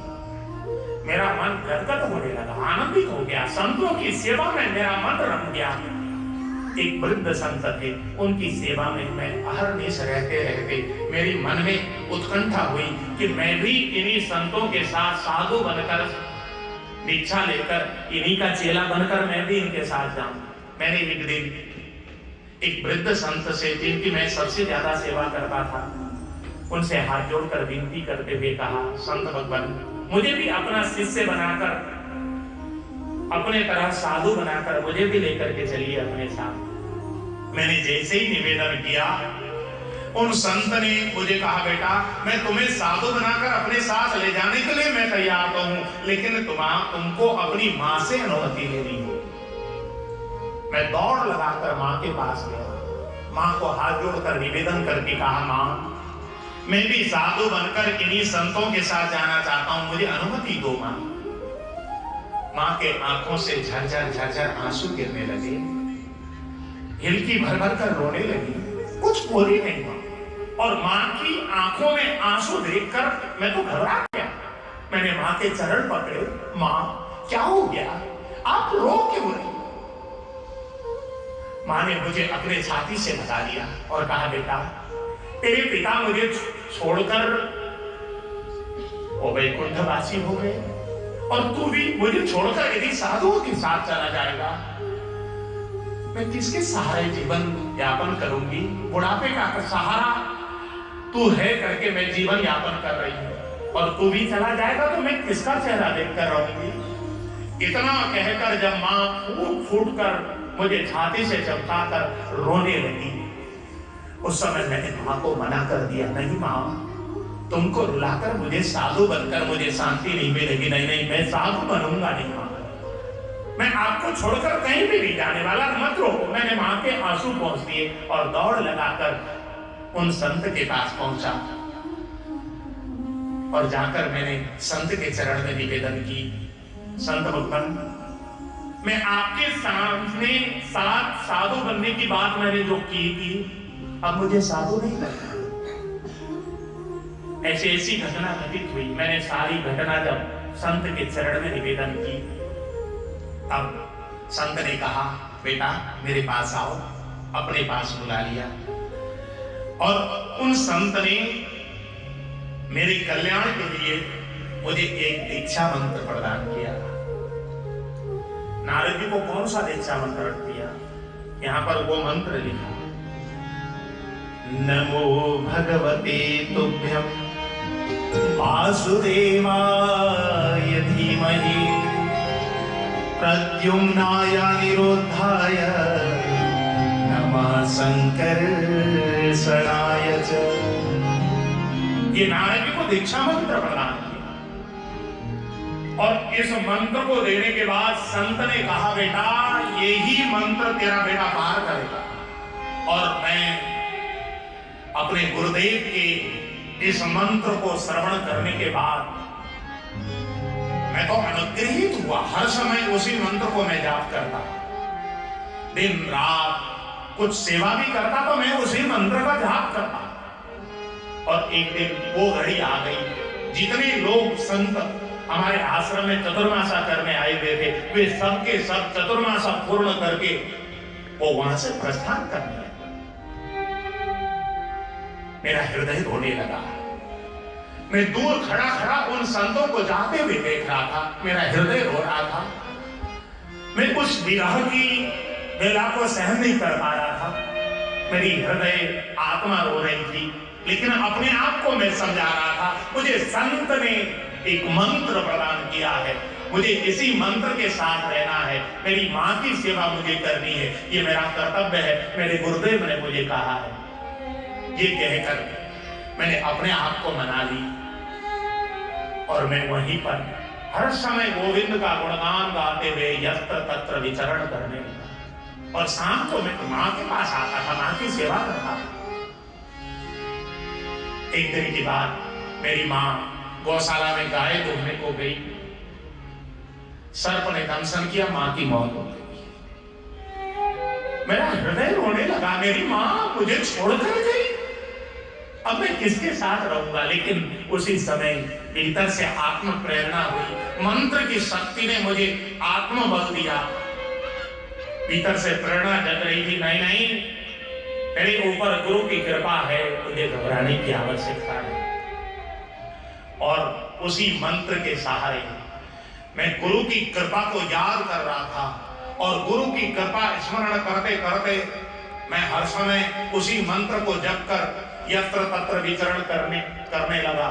मेरा मन गदगद होने लगा, आनंदित हो गया। संतों की सेवा में मेरा मन रम गया। एक वृद्ध संत थे, उनकी सेवा में मैं अहरनिश रहते रहते मेरी मन में उत्कंठा हुई कि मैं भी इन्हीं संतों के साथ साधु बनकर, दीक्षा लेकर, इन्हीं का चेला बनकर मैं भी इनके साथ जाऊं। मैंने एक दिन एक वृद्ध संत से, जिनकी मैं सबसे ज्यादा सेवा करता था, उनसे हाथ जोड़कर विनती करते हुए कहा, संत भगवान, मुझे भी अपना शिष्य बनाकर, अपने तरह साधु बनाकर मुझे भी लेकर के चलिए अपने साथ। मैंने जैसे ही निवेदन किया, उन संत ने मुझे कहा, बेटा मैं तुम्हें साधु बनाकर अपने साथ ले जाने के लिए मैं तैयार तो हूं, लेकिन तुमको अपनी माँ से अनुमति लेनी हो। मैं दौड़ लगाकर माँ के पास गया, माँ को हाथ जोड़कर निवेदन करके कहा, माँ मैं भी साधु बनकर इन्हीं संतों के साथ जाना चाहता हूं, मुझे अनुमति दो माँ। माँ के आंखों से झरझर झरझर आंसू गिरने लगे, हिलकी भर भर कर रोने लगी, कुछ बोली नहीं माँ। और माँ की आंखों में आंसू देखकर मैं तो घबरा गया। मैंने माँ के चरण पकड़े, माँ क्या हो गया, आप रो क्यों रही? माँ ने मुझे अपने छाती से बता दिया और कहा, बेटा तेरे पिता मुझे छोड़कर वो वैकुंठवासी हो गए, और तू भी मुझे छोड़कर यदि साधुओं के साथ चला जाएगा, मैं किसके सहारे जीवन यापन करूंगी? बुढ़ापे का सहारा तू है करके मैं जीवन यापन कर रही हूं, और तू भी चला जाएगा तो मैं किसका चेहरा देखकर रहूंगी? इतना कहकर जब मां फूट फूट कर मुझे छाती से चमकाकर रोने लगी, उस समय मैंने मां को मना कर दिया, नहीं मां, तुमको रुलाकर मुझे साधु बनकर मुझे शांति नहीं मिलेगी। नहीं नहीं, मैं साधु बनूंगा नहीं मां, मैं आपको छोड़कर कहीं भी नहीं जाने वाला, मत रोको। मैंने मां के आंसू पहुंच दिए और दौड़ लगाकर उन संत के पास पहुंचा, और जाकर मैंने संत के चरण में निवेदन की, संत भगवान, मैं आपके सामने साधु बनने की बात मैंने जो की थी, अब मुझे साधु नहीं बनना। ऐसी ऐसी घटना घटित हुई। मैंने सारी घटना जब संत के चरण में निवेदन की, तब संत ने कहा, बेटा मेरे पास आओ, अपने पास बुला लिया, और उन संत ने मेरे कल्याण के लिए मुझे एक दीक्षा मंत्र प्रदान किया। नारद जी को कौन सा दीक्षा मंत्र दिया? यहां पर वो मंत्र लिखा, नमो भगवते तुभ्यं वासुदेवाय धीमहि प्रद्युम्नाय निरोधाय नमः शंकराय च। ये नारद जी को दीक्षा मंत्र प्रदान किया, और इस मंत्र को देने के बाद संत ने कहा, बेटा यही मंत्र तेरा बेटा पार करेगा। और मैं अपने गुरुदेव के इस मंत्र को श्रवण करने के बाद मैं तो अनुग्रहित हुआ। हर समय उसी मंत्र को मैं जाप करता, दिन रात कुछ सेवा भी करता तो मैं उसी मंत्र का जाप करता। और एक दिन वो घड़ी आ गई, जितने लोग संत हमारे आश्रम में चतुर्मासा करने आए हुए थे, वे सबके सब चतुर्मासा पूर्ण करके वो वहां से प्रस्थान करने लगे। मेरा हृदय रोने लगा। मैं दूर खड़ा खड़ा उन संतों को जाते हुए देख रहा था, मेरा हृदय रो रहा था। मैं उस विरह की वेला को सहन नहीं कर पा रहा था। मेरी हृदय आत्मा रो रही थी, लेकिन अपने आप को मैं समझा रहा था, मुझे संत ने एक मंत्र प्रदान किया है, मुझे इसी मंत्र के साथ रहना है, मेरी मां की सेवा मुझे करनी है, ये मेरा कर्तव्य है, मेरे गुरुदेव ने मुझे कहा है। ये कहकर मैंने अपने आप को मना ली, और मैं वहीं पर हर समय गोविंद का गुणगान गाते हुए यत्र तत्र विचरण करने लगा। और शाम को मैं मां के पास आता था, मां की सेवा करता था। एक दिन की बात, मेरी मां गौशाला में गाय दूहने को गई, सर्प ने दंशन किया, मां की मौत हो गई। मेरा हृदय रोने लगा, मेरी मां मुझे छोड़कर गई, अब मैं किसके साथ रहूंगा। लेकिन उसी समय भीतर से आत्म प्रेरणा हुई, मंत्र की शक्ति ने मुझे आत्मबल दिया। भीतर से प्रेरणा जग रही थी, नहीं नहीं, मेरे ऊपर गुरु की कृपा है, मुझे घबराने की आवश्यकता नहीं। और उसी मंत्र के सहारे मैं गुरु की कृपा को याद कर रहा था, और गुरु की कृपा स्मरण करते करते मैं हर समय उसी मंत्र को जप कर यत्र तत्र विचरण करने लगा।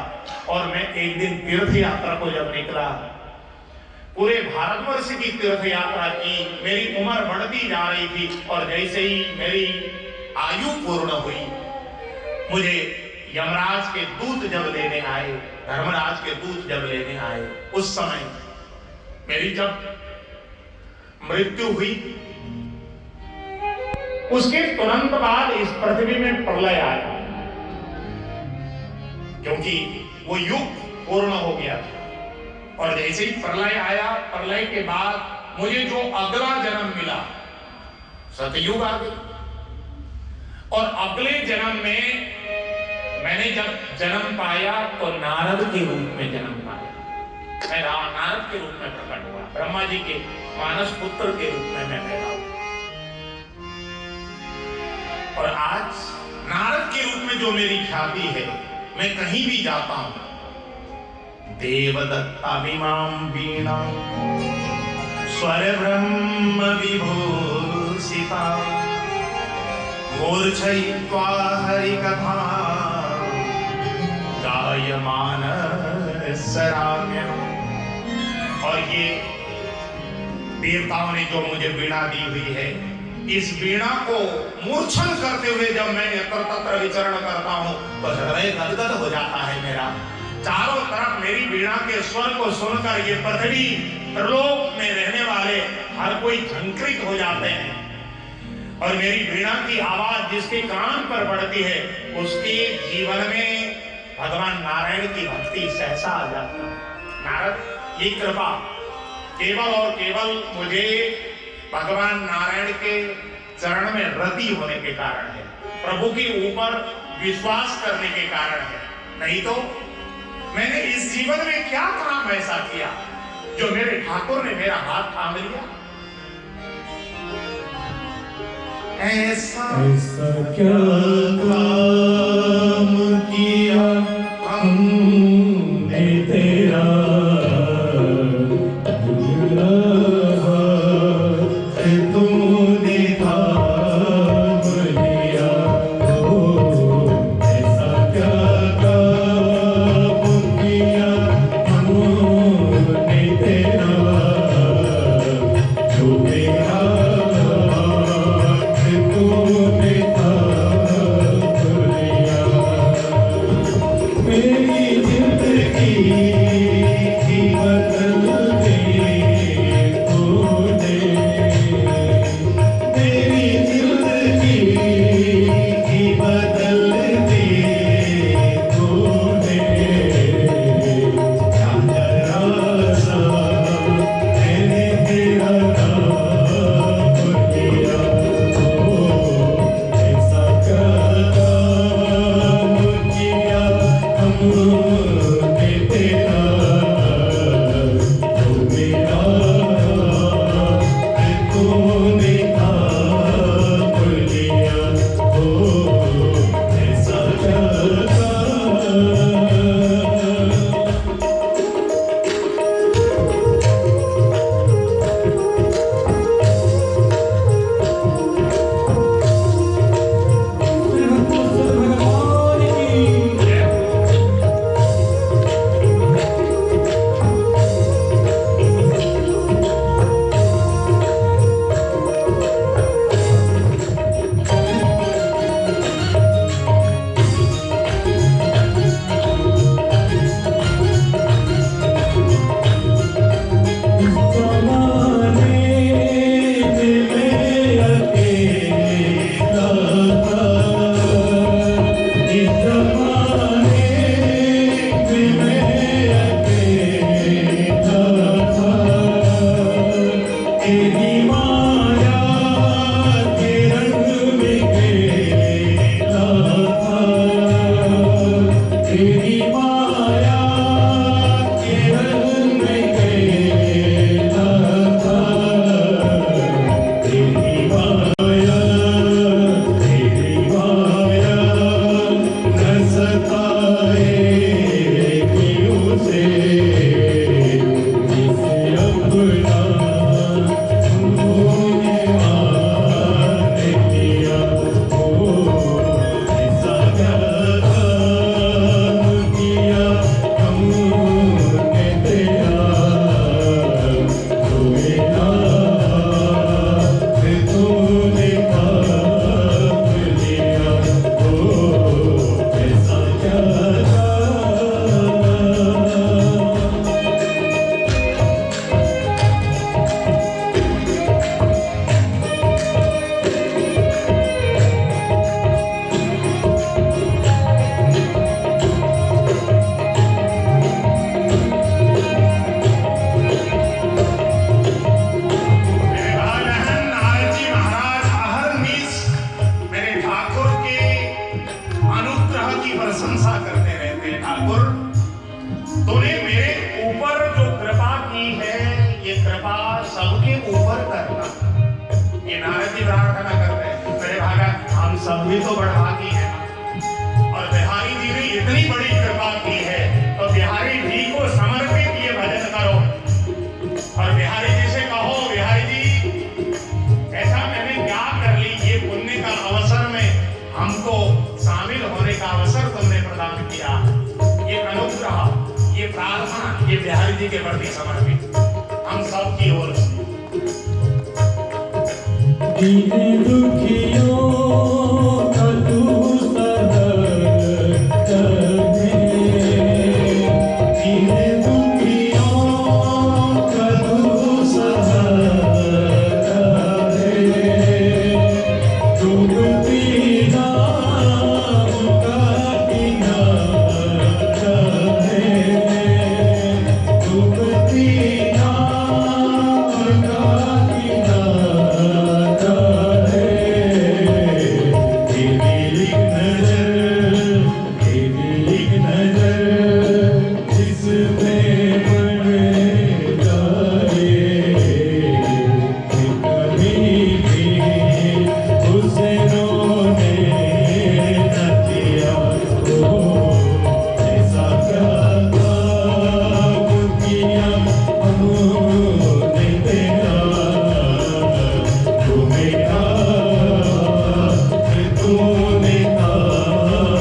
और मैं एक दिन तीर्थ यात्रा को जब निकला, पूरे भारतवर्ष की तीर्थ यात्रा की, मेरी उम्र बढ़ती जा रही थी, और जैसे ही मेरी आयु पूर्ण हुई, मुझे यमराज के दूत जब लेने आए, धर्मराज के दूत जब लेने आए, उस समय मेरी जब मृत्यु हुई, उसके तुरंत बाद इस पृथ्वी में प्रलय आया, क्योंकि वो युग पूर्ण हो गया था। और जैसे ही प्रलय आया, प्रलय के बाद मुझे जो अगला जन्म मिला, सतयुग आ गई। और अगले जन्म में मैंने जब जन्म पाया तो नारद के रूप में जन्म पाया। मैं नारद के रूप में प्रकट हुआ, ब्रह्मा जी के मानस पुत्र के रूप में मैं पैदा हुआ। और आज नारद के रूप में जो मेरी ख्याति है, मैं कहीं भी जाता हूं देवदत्तामिमां वीणां स्वरब्रह्म विभूषिता मूर्छयित्वा हरिकथा गायमान सराम्य। और ये देवताओं ने जो मुझे वीणा दी हुई है, इस वीणा को मूर्छन करते हुए जब मैं यत्र तत्र विचरण करता हूं तो हृदय गदगद हो जाता है मेरा। चारों तरफ मेरी वीणा के स्वर को सुनकर ये पृथ्वी त्रिलोक में रहने वाले हर कोई झंकृत हो जाते हैं। और मेरी वीणा की आवाज जिसके कान पर पड़ती है, उसके जीवन में भगवान नारायण की भक्ति सहसा आ जाती है। नारद, ये कृपा केवल और केवल मुझे भगवान नारायण के चरण में रति होने के कारण है, प्रभु के ऊपर विश्वास करने के कारण है। नहीं तो मैंने इस जीवन में क्या काम ऐसा किया जो मेरे ठाकुर ने मेरा हाथ थाम लिया। ऐसा क्या काम किया हमने तेरा, तूने थाम लिया। ओ ऐसा क्या काम किया हमने तेरा, जो मेरा तूने थाम लिया। मेरी जिंदगी की बदल दे तूने, मेरी जिंदगी की बदल दे तूने। जरा सा मैंने तेरा नाम लिया। ओ ऐसा क्या काम किया हमने तेरा, जो मेरा तूने थाम लिया। ओ ऐसा क्या सब भी तो बढ़ाती है और बिहारी जी ने इतनी बड़ी कृपा की है तो बिहारी जी को जी के प्रति समर्पित हम सब की ओर से। दीन दुखियों का तू सहारा करे, दीन दुखियों का तू सहारा करे, डूबती नाव का किनारा है, डूबती नाव का किनारा है। तेरी एक नजर जिसमें बन जाए, कभी भी उसे रोने न दिया। ओ ऐसा क्या काम किया हमने तेरा, मेरा तूने काम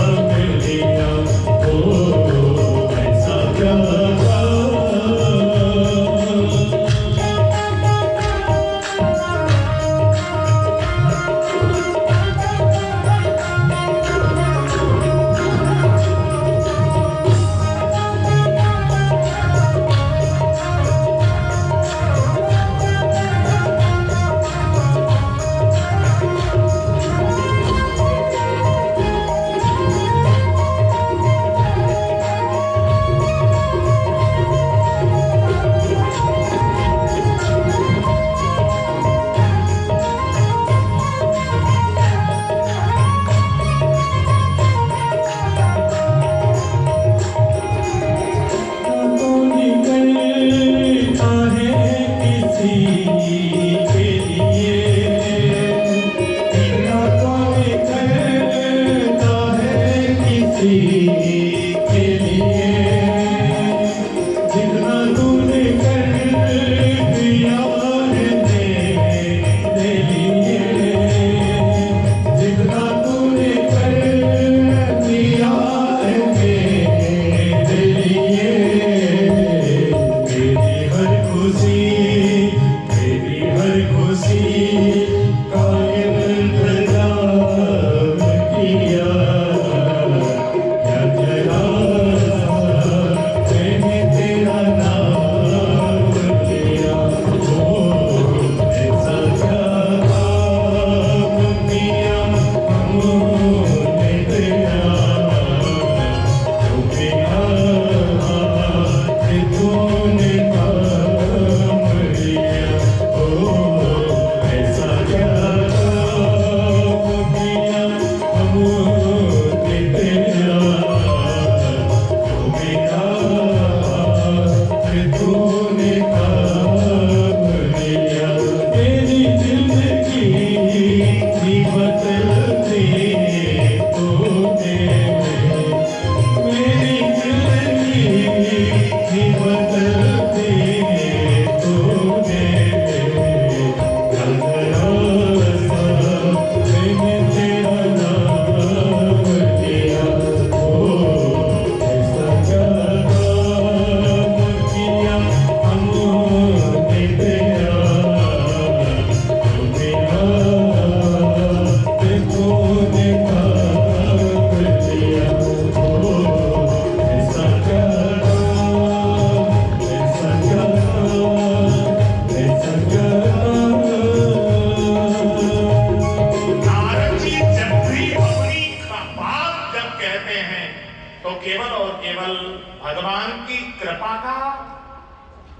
लिया। ओ ऐसा क्या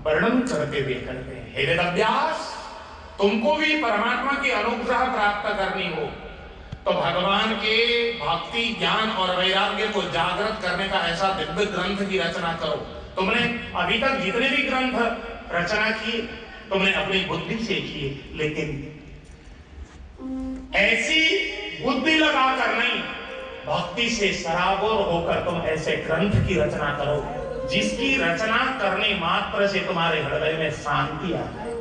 वर्णन करते हुए कहते हैं, हे वेदव्यास, तुमको भी परमात्मा की अनुग्रह प्राप्त करनी हो तो भगवान के भक्ति, ज्ञान और वैराग्य को जागृत करने का ऐसा दिव्य ग्रंथ की रचना करो। तुमने अभी तक जितने भी ग्रंथ रचना किए तुमने अपनी बुद्धि से किए, लेकिन ऐसी बुद्धि लगाकर नहीं, भक्ति से सराबोर होकर तुम ऐसे ग्रंथ की रचना करो जिसकी रचना करने मात्र से तुम्हारे हृदय में शांति आ जाए।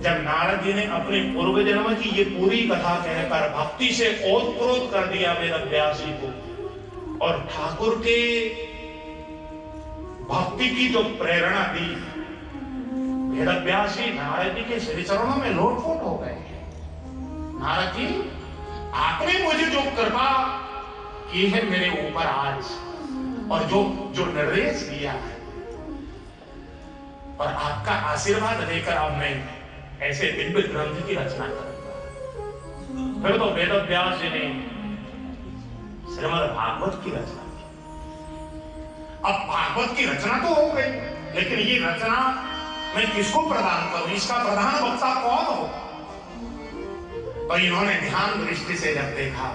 जब नारद जी ने अपने पूर्व जन्म की ये पूरी कथा कहकर भक्ति से ओतप्रोत कर दिया वेदव्यास जी को, और ठाकुर के भक्ति की जो प्रेरणा दी, वेदव्यास जी नारद जी के श्री चरणों में लोटपोट हो गए। नारद जी, आपने मुझे जो कृपा की है मेरे ऊपर आज, और जो निर्देश दिया है, और आपका आशीर्वाद लेकर अब मैं ऐसे दिव्य ग्रंथ की रचना करूंगा। फिर तो वेदव्यास जी ने श्रीमद् भागवत की रचना की। अब भागवत की रचना तो हो गई, लेकिन ये रचना मैं किसको प्रदान करूं, इसका प्रधान वक्ता कौन हो? तो इन्होंने ध्यान दृष्टि से जब देखा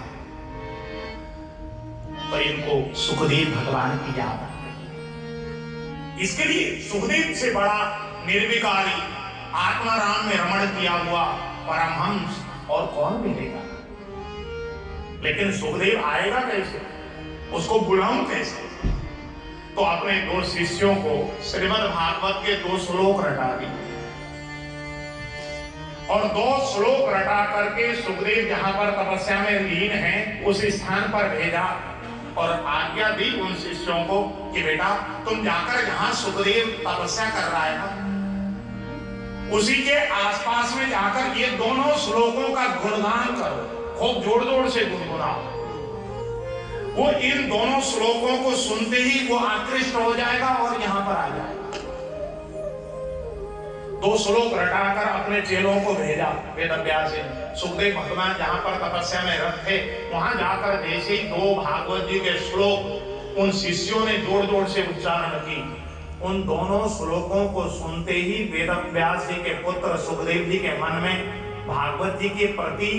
तो इनको सुखदेव भगवान की याद आ गई। इसके लिए सुखदेव से बड़ा निर्विकारी, आत्माराम में रमण किया हुआ परमहंस और कौन मिलेगा? लेकिन सुखदेव आएगा कैसे, उसको बुलाऊं कैसे? तो अपने दो शिष्यों को श्रीमद् भागवत के 2 श्लोक रटा दिए, और 2 श्लोक रटा करके सुखदेव जहां पर तपस्या में लीन हैं उस स्थान पर भेजा, और आज्ञा दी उन शिष्यों को कि बेटा तुम जाकर जहां सुखदेव तपस्या कर रहा है ना, उसी के आसपास में जाकर ये दोनों श्लोकों का गुणगान करो, खूब जोर जोर से गुनगुनाओ। वो इन दोनों श्लोकों को सुनते ही वो आकृष्ट हो जाएगा और यहां पर आ जाएगा। 2 श्लोक रटाकर अपने चेलों को भेजा वेदव्यास जी। सुखदेव भगवान जहां पर तपस्या में रत थे, वहां जाकर जैसे ही 2 भागवत जी के श्लोक उन शिष्यों ने जोर जोर से उच्चारण की, उन दोनों श्लोकों को सुनते ही वेदव्यास जी के पुत्र सुखदेव जी के मन में भागवत जी के प्रति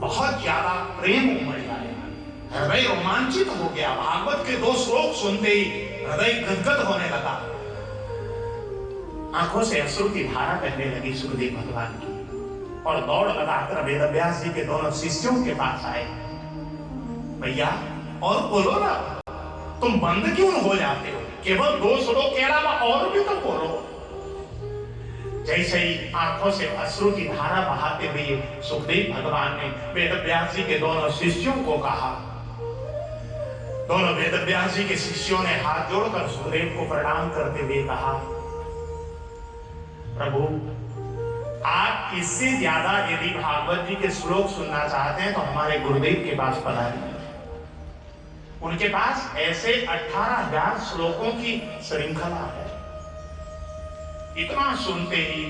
बहुत ज्यादा प्रेम उमड़ गया, हृदय रोमांचित हो गया। भागवत के 2 श्लोक सुनते ही हृदय गदगद होने लगा, आंखों से अश्रु की धारा बहने लगी सुखदेव भगवान की, और दौड़ लगाकर वेदव्यास जी के दोनों शिष्यों के पास आए। भैया और बोलो ना, तुम बंद क्यों हो जाते हो? केवल 2 श्लोक के अलावा और भी तो बोलो। जैसे ही आंखों से अश्रु की धारा बहाते हुए सुखदेव भगवान ने वेदव्यास जी के दोनों शिष्यों को कहा, दोनों वेदव्यास जी के शिष्यों ने हाथ जोड़कर सुखदेव को प्रणाम करते हुए कहा, प्रभु आप इससे ज्यादा यदि भागवत जी के श्लोक सुनना चाहते हैं तो हमारे गुरुदेव के पास पधारिए। उनके पास ऐसे 18,000 श्लोकों की श्रृंखला है। इतना सुनते ही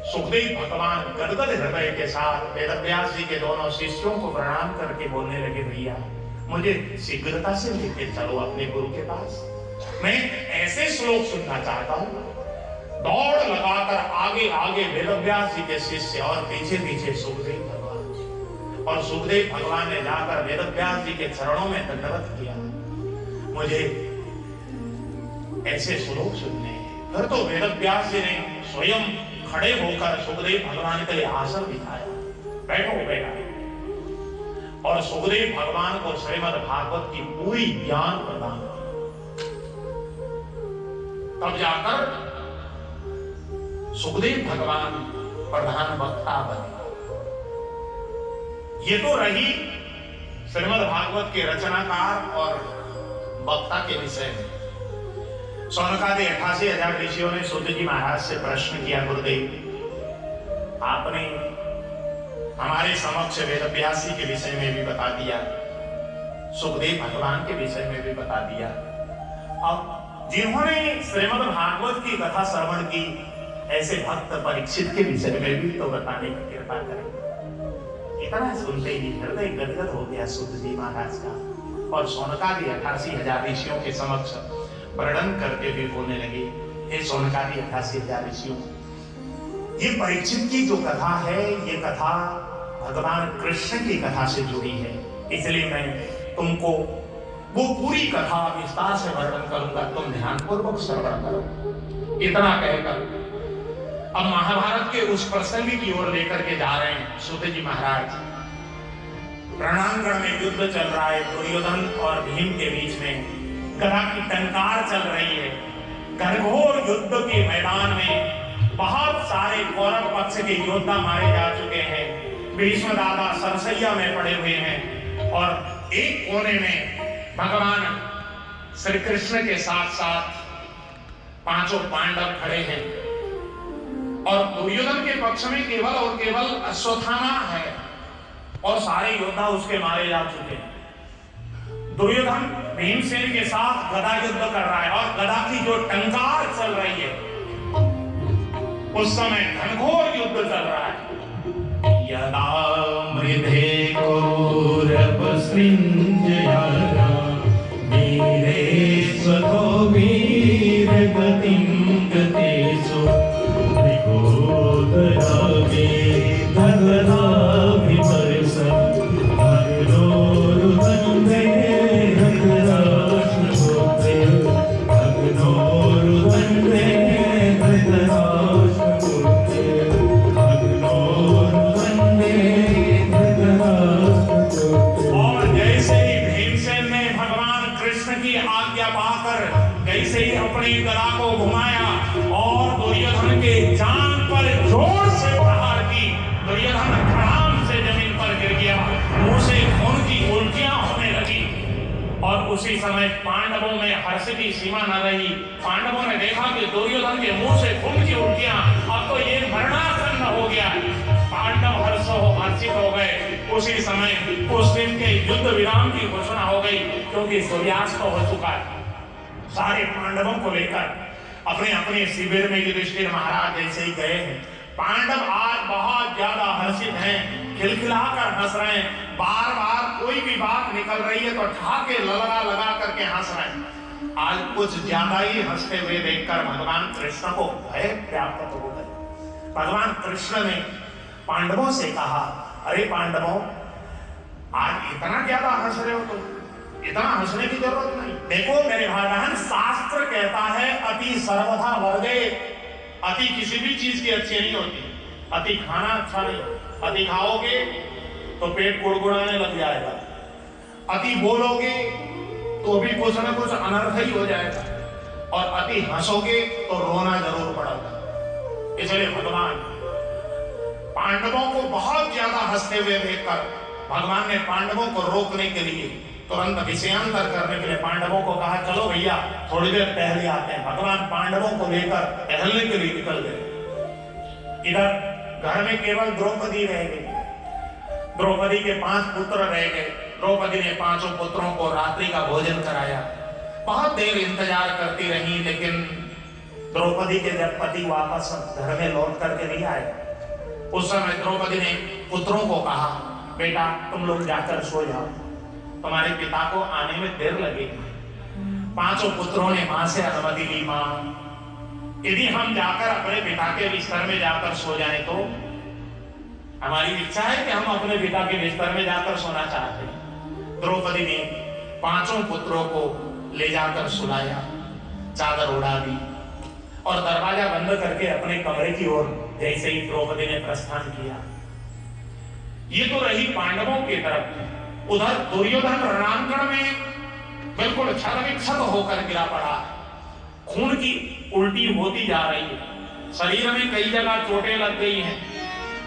सुखदेव भगवान गदगद हृदय के साथ वेदव्यास जी के दोनों शिष्यों को प्रणाम करके बोलने लगे, भैया मुझे शीघ्रता से लेके चलो अपने गुरु के पास, मैं ऐसे श्लोक सुनना चाहता हूं। दौड़ लगाकर आगे आगे वेदव्यास जी के शिष्य और पीछे पीछे सुखदेव भगवान जी, और सुखदेव भगवान ने जाकर वेदव्यास जी के चरणों में दंडवत किया, मुझे ऐसे श्लोक सुनने हैं। फिर तो वेदव्यास जी ने स्वयं खड़े होकर सुखदेव भगवान के लिए आसन बिछाया, बैठो बेटा, और सुखदेव भगवान को श्रीमद् भागवत की पूरी ज्ञान प्रदान की। तब जाकर सुखदेव भगवान प्रधान वक्ता बने। ये तो रही श्रीमद् भागवत के रचनाकार और वक्ता के विषय में। सौनकादि 88,000 ऋषियों ने सूत जी महाराज से प्रश्न किया, गुरुदेव आपने हमारे समक्ष वेदव्यास जी के विषय में भी बता दिया, सुखदेव भगवान के विषय में भी बता दिया, अब जिन्होंने श्रीमद् भागवत की कथा श्रवण की ऐसे भक्त परीक्षित के विषय में भी तो बताने की कृपा करें। इतना सुनते ही हृदय गदगद हो गया सूत जी महाराज का, और सौनकादि 88,000 ऋषियों के समक्ष वर्णन करके भी बोलने लगे, हे सौनकादि 88,000 ऋषियों, ये परीक्षित की जो कथा है ये कथा भगवान कृष्ण की कथा से जुड़ी है, इसलिए मैं तुमको वो पूरी कथा विस्तार से वर्णन करूंगा, तुम ध्यानपूर्वक श्रवण करो। इतना कहकर अब महाभारत के उस प्रसंग की ओर लेकर के जा रहे हैं सूत जी महाराज। रणांगण में युद्ध चल रहा है, दुर्योधन और भीम के बीच में गदा की टंकार चल रही है। घनघोर युद्ध के मैदान में बहुत सारे कौरव पक्ष के योद्धा मारे जा चुके हैं। भीष्म दादा सरसैया में पड़े हुए हैं, और एक कोने में भगवान श्री कृष्ण के साथ साथ पांचों पांडव खड़े हैं और दुर्योधन के पक्ष में केवल और केवल अश्वत्थामा है और सारे योद्धा उसके मारे जा चुके हैं। दुर्योधन भीमसेन के साथ गदा युद्ध कर रहा है और गदा की जो टंकार चल रही है उस समय घनघोर युद्ध चल रहा है। यदा मृधे कौरवसृञ्जयारा वीरे स्वतो वीरगतिं गतेषु विगोदराभि धगनाभिपर्ष भग्नोरुदन्ते धृतराष्ट्रपुत्रे भग्नोरुदन्ते धृतराष्ट्रपुत्रे और जैसे ही भीमसेन ने भगवान कृष्ण की आज्ञा पाकर जैसे ही अपनी गदा को घुमाया और दुर्योधन के जान पर जोर से प्रहार की, दुर्योधन धड़ाम से जमीन पर गिर गया, मुंह से खून की उल्टियां होने लगी। और उसी समय पांडवों में हर्ष की सीमा न रही। पांडवों ने देखा कि दुर्योधन के मुंह से खून की उल्टियां, अब तो ये मरणासन्न हो गया। पांडव हर्षित हो गए। उसी समय उस दिन के युद्ध विराम की घोषणा हो गई, क्योंकि सूर्यास्त हो चुका है। सारे पांडवों को लेकर अपने अपने शिविर में युधिष्ठिर महाराज जैसे ही गए हैं। पांडव आज बहुत ज्यादा हर्षित हैं, खिलखिलाकर हंस रहे हैं। बार बार कोई भी बात निकल रही है तो ठाके ललरा लगा करके हंस रहे हैं। आज कुछ ज्यादा ही हंसते हुए देखकर भगवान कृष्ण को भय प्राप्त हो गए। भगवान कृष्ण ने पांडवों से कहा, अरे पांडवों, आज इतना ज्यादा हंस रहे हो तुम, इतना हंसने की जरूरत नहीं। देखो मेरे भाई बहन, शास्त्र कहता है अति सर्वथा वर्गे। अति किसी भी चीज की अच्छी नहीं होती। अति खाना अच्छा नहीं, अति खाओगे तो पेट गुड़गुड़ाने लग जाएगा, अति बोलोगे तो भी कुछ ना कुछ अनर्थ ही हो जाएगा, और अति हंसोगे तो रोना जरूर पड़ेगा। इसलिए भगवान पांडवों को बहुत ज्यादा हंसते हुए देखकर भगवान ने पांडवों को रोकने के लिए, तुरंत विषयांतर करने के लिए पांडवों को कहा, चलो भैया थोड़ी देर टहले आते हैं। भगवान पांडवों को लेकर टहलने के लिए निकल गए। इधर घर में केवल द्रौपदी रह गई। द्रौपदी के 5 पुत्र रह गए। द्रौपदी ने 5 पुत्रों को रात्रि का भोजन कराया। बहुत देर इंतजार करती रही, लेकिन द्रौपदी के जब पति वापस घर में लौट करके नहीं आए, उस समय द्रौपदी ने पुत्रों को कहा, बेटा तुम लोग जाकर सो जाओ, तुम्हारे पिता को आने में देर लगेगी। 5 पुत्रों ने मां से अनुमति ली, मां यदि हम जाकर अपने पिता के बिस्तर में जाकर सो जाएं तो हमारी इच्छा है कि हम अपने पिता के बिस्तर में जाकर सोना चाहते हैं। द्रौपदी ने 5 पुत्रों को ले जाकर सुलाया, चादर उड़ा दी और दरवाजा बंद करके अपने कमरे की ओर जैसे ही द्रौपदी ने प्रस्थान किया। ये तो रही पांडवों की तरफ। उधर दुर्योधन रणांगण में बिल्कुल छल-विक्षत होकर गिरा पड़ा। खून की उल्टी होती जा रही है, शरीर में कई जगह चोटें लग गई हैं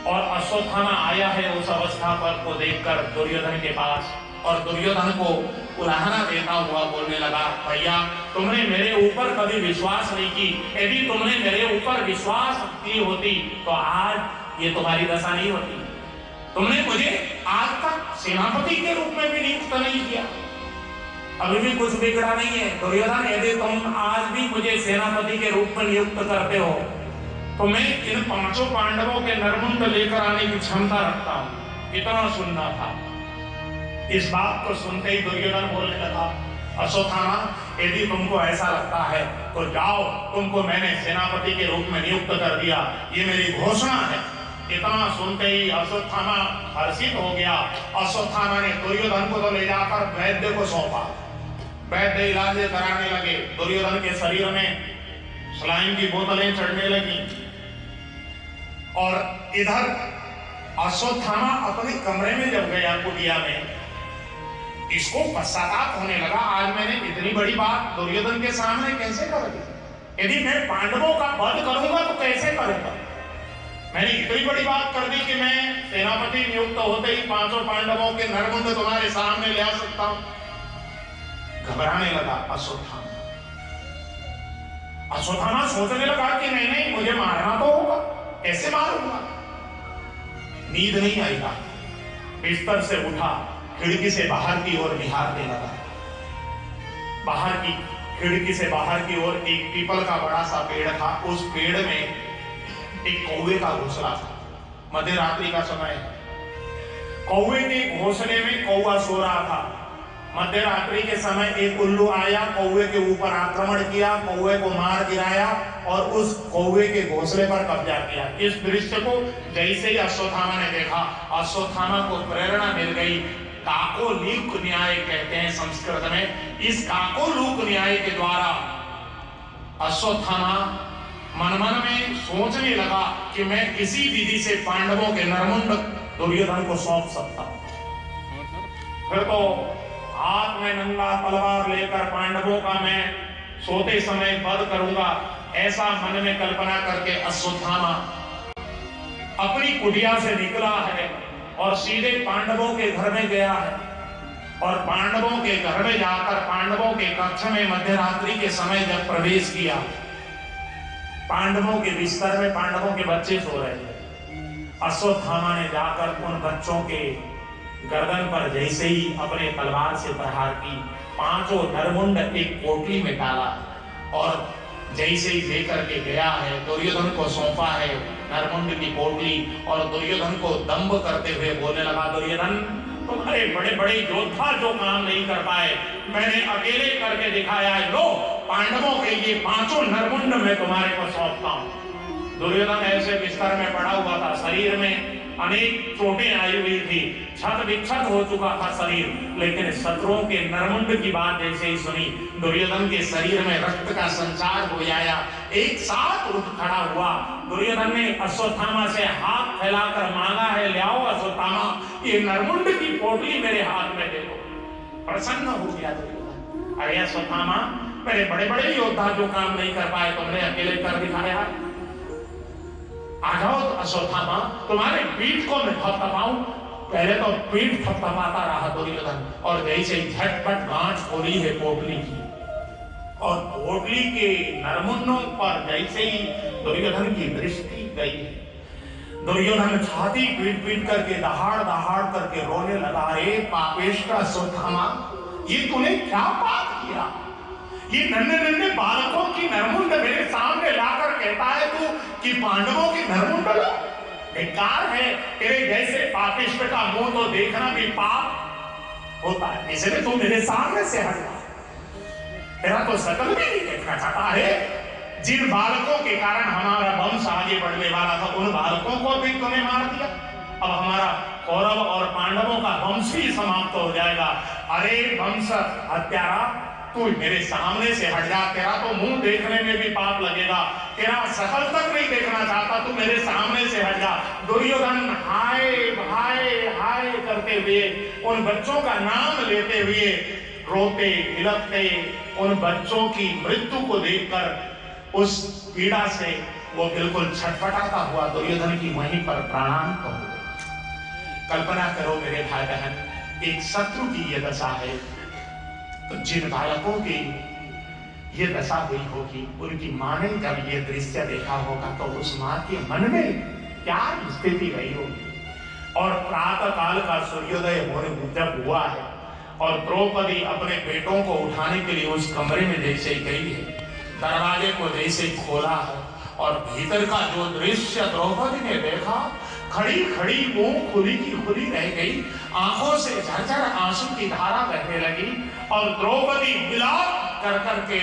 और अश्वत्थामा आया है उस अवस्था पर को देखकर दुर्योधन के पास, और दुर्योधन को उलाहना देता हुआ बोलने लगा, भैया तुमने मेरे ऊपर कभी विश्वास नहीं की। यदि तुमने मेरे ऊपर विश्वास की होती तो आज ये तुम्हारी दशा नहीं होती। तुमने मुझे आज तक सेनापति के रूप में भी नियुक्त नहीं किया, अभी भी कुछ बिगड़ा नहीं है। दुर्योधन, यदि तुम आज भी मुझे सेनापति के रूप में नियुक्त करते हो तो मैं इन 5 पांडवों के नरमुंड लेकर आने की क्षमता रखता हूं। इतना सुनना था। इस बात को सुनते ही दुर्योधन बोलने लगा, अश्वत्थामा यदि तुमको ऐसा लगता है तो जाओ, तुमको मैंने सेनापति के रूप में नियुक्त कर दिया, ये मेरी घोषणा है। इतना सुनते ही अश्वत्थामा हर्षित हो गया। अश्वत्थामा ने दुर्योधन को तो ले जाकर वैद्य को सौंपा। वैद्य इलाज कराने लगे। दुर्योधन के शरीर में सलाइन की बोतलें चढ़ने लगी और इधर अश्वत्थामा अपने कमरे में जब गया कुटिया में, इसको पश्चाताप होने लगा, आज मैंने इतनी बड़ी बात दुर्योधन के सामने कैसे कर दी। यदि मैं पांडवों का वध करूंगा तो कैसे करूंगा। मैंने इतनी बड़ी बात कर दी कि मैं सेनापति नियुक्त होते ही 5 पांडवों के नरमुंड तुम्हारे सामने ले आ सकता हूं। घबराने लगा अश्वत्थामा। अश्वत्थामा सोचने लगा कि नहीं नहीं मुझे मारना तो होगा, कैसे मारूंगा। नींद नहीं आई रात, बिस्तर से उठा, खिड़की से बाहर की ओर निहारने लगा। बाहर की खिड़की से बाहर की ओर एक पीपल का बड़ा सा पेड़ था, उस पेड़ में एक कौवे का घोंसला था। मध्य रात्रि का समय, कौवे के घोंसले में कौवा सो रहा था। मध्य रात्रि के समय एक उल्लू आया, कौवे के ऊपर आक्रमण किया, कौवे को मार गिराया और उस कौवे के घोंसले पर कब्जा किया। इस दृश्य को जैसे ही अश्वत्थामा ने देखा, अश्वत्थामा को प्रेरणा मिल गई। काकोलूक न्याय कहते हैं संस्कृत में। इस काकोलूक न्याय के द्वारा अश्वत्थामा मन मन में सोचने लगा कि मैं इसी विधि से पांडवों के नरमुंड दुर्योधन को सौंप सकता हूं। फिर तो हाथ में नंगा तलवार लेकर पांडवों का मैं सोते समय वध करूंगा, ऐसा मन में कल्पना करके अश्वत्थामा अपनी कुटिया से निकला है और सीधे पांडवों के घर में गया है। और पांडवों के घर में जाकर पांडवों के कक्ष में मध्यरात्रि के समय जब प्रवेश किया, पांडवों के बिस्तर में पांडवों के बच्चे सो रहे थे। अश्वत्थामा ने जाकर उन बच्चों के गर्दन पर जैसे ही अपने तलवार से प्रहार की, पांचों नरमुंड एक पोटली में डाला और जैसे ही लेकर के गया है, दुर्योधन को सौंपा है नरमुंड की पोटली। और दुर्योधन को दंभ करते हुए बोलने लगा, दुर्योधन तुम्हारे बड़े बड़े योद्धा जो काम नहीं कर पाए, मैंने अकेले करके दिखाया है। लो पांडवों के ये पांचों नरमुंड मैं तुम्हारे को सौंपता हूं। दुर्योधन ऐसे बिस्तर में पड़ा हुआ था, शरीर में अनेक चोटें आई हुई थी, छत विक्षत हो चुका था शरीर, लेकिन शत्रुओं के नरमुंड की बात जैसे ही सुनी, दुर्योधन के शरीर में रक्त का संचार हो जाया। एक साथ उठ खड़ा हुआ। दुर्योधन ने अश्वत्थामा से हाथ फैलाकर मांगा है, ले आओ अश्वत्थामा, ये नरमुंड की पोटली मेरे हाथ में दे दो। प्रसन्न हो गया दुर्योधन। अरे अश्वत्थामा, मेरे बड़े बड़े योद्धा जो काम नहीं कर पाए तुमने अकेले कर दिखाया। आ जाओ अश्वत्थामा, तुम्हारे पीठ को मैं थपथपाऊं। पहले तो पीठ थपथपाता रहा दुर्योधन, और जैसे झटपट गांठ खोली है पोटली की, और पोटली के नरमुंडों पर जैसे ही दुर्योधन की दृष्टि गई, दुर्योधन छाती पीट पीट करके दहाड़ दहाड़ करके रोने लगा। अरे पापेष्ट अश्वत्थामा, ये तूने क्या पाप किया? ये नन्हे नन्हे बालकों की नरमुंड मेरे सामने लाकर कहता है तू कि पांडवों की नरमुंड लो। बेकार है, तेरे जैसे पापिष्ट का मुंह तो देखना भी पाप होता है, इसलिए तू मेरे सामने से हट जा। तेरा तो शकल भी नहीं देखना चाहता है। जिन बालकों के कारण हमारा वंश आगे बढ़ने वाला था, उन बालकों को भी तूने मार दिया। अब हमारा कौरव और पांडवों का वंश ही समाप्त हो जाएगा। अरे वंश हत्यारा, तू मेरे सामने से हट जा। तेरा तो मुंह देखने में भी पाप लगेगा, तेरा शकल तक नहीं देखना चाहता, तू मेरे सामने से हट जा। दुर्योधन हाय हाय हाय करते हुए, उन बच्चों का नाम लेते हुए रोते बिलखते, उन बच्चों की मृत्यु को देखकर उस पीड़ा से वो बिल्कुल छटपटाता हुआ दुर्योधन की वहीं पर प्राणांत हो गए। कल्पना करो मेरे भाई बहन, एक शत्रु की ये दशा है, तो जिन बालकों की ये दशा हुई होगी, उनकी मां ने जब ये दृश्य देखा होगा तो उस मां के मन में क्या स्थिति रही होगी। और प्रातः काल का सूर्योदय होने जब हुआ है और द्रौपदी अपने बेटों को उठाने के लिए उस कमरे में जैसे गई है, दरवाजे को जैसे खोला है और भीतर का जो दृश्य द्रौपदी ने देखा, खड़ी खड़ी मुंह खुली की खुली रह गई, आंखों से झरझर आंसू की धारा बहने लगी और द्रौपदी विलाप कर करके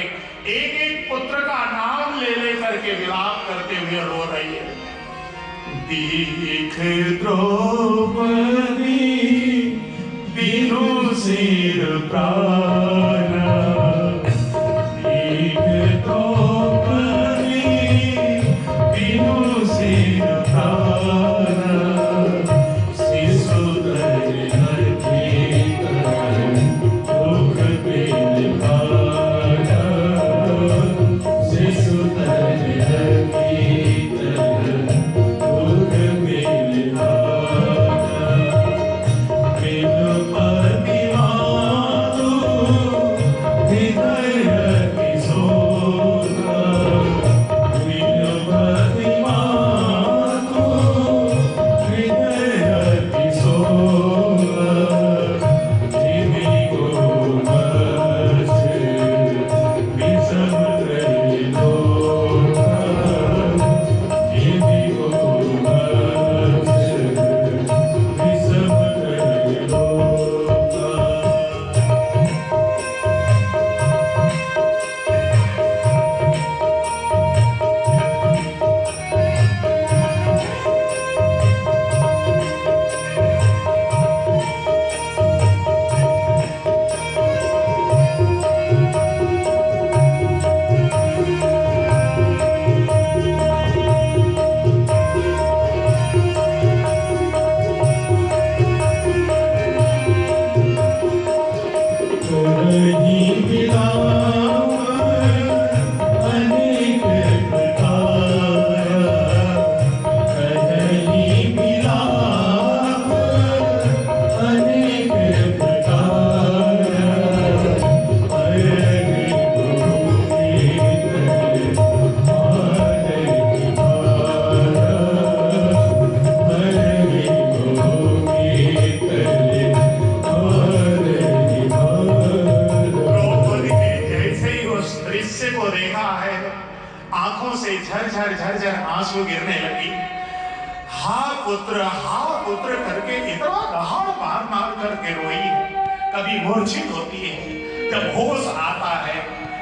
एक एक पुत्र का नाम ले ले करके विलाप करते हुए रो रही है। देख द्रौपदी बिनु सिर प्राण, देख द्रौपदी बिनु सिर प्राण, झरझर आंसू गिरने लगी। हा पुत्र करके इतना दहाड़ मार मार करके रोई। कभी मूर्छित होती है, जब होश आता है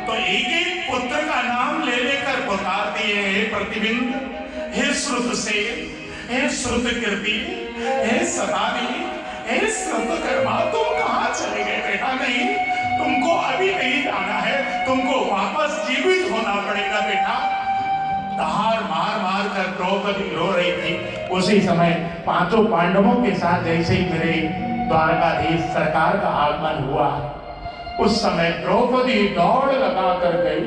तो एक एक पुत्र का नाम ले लेकर पुकारती है, हे प्रतिबिंब, हे श्रुत से, हे श्रुत कीर्ति, हे सतानी, हे श्रुत कर्मा, तुम कहाँ चले गए बेटा? नहीं, तुमको अभी नहीं जाना है, तुमको वापस जीवित होना पड़ेगा बेटा। दहाड़ मार मार कर द्रौपदी रो रही थी। उसी समय पांचों पांडवों के साथ जैसे ही मेरे द्वारकाधीश सरकार का आगमन हुआ, उस समय द्रौपदी दौड़ लगा कर गई,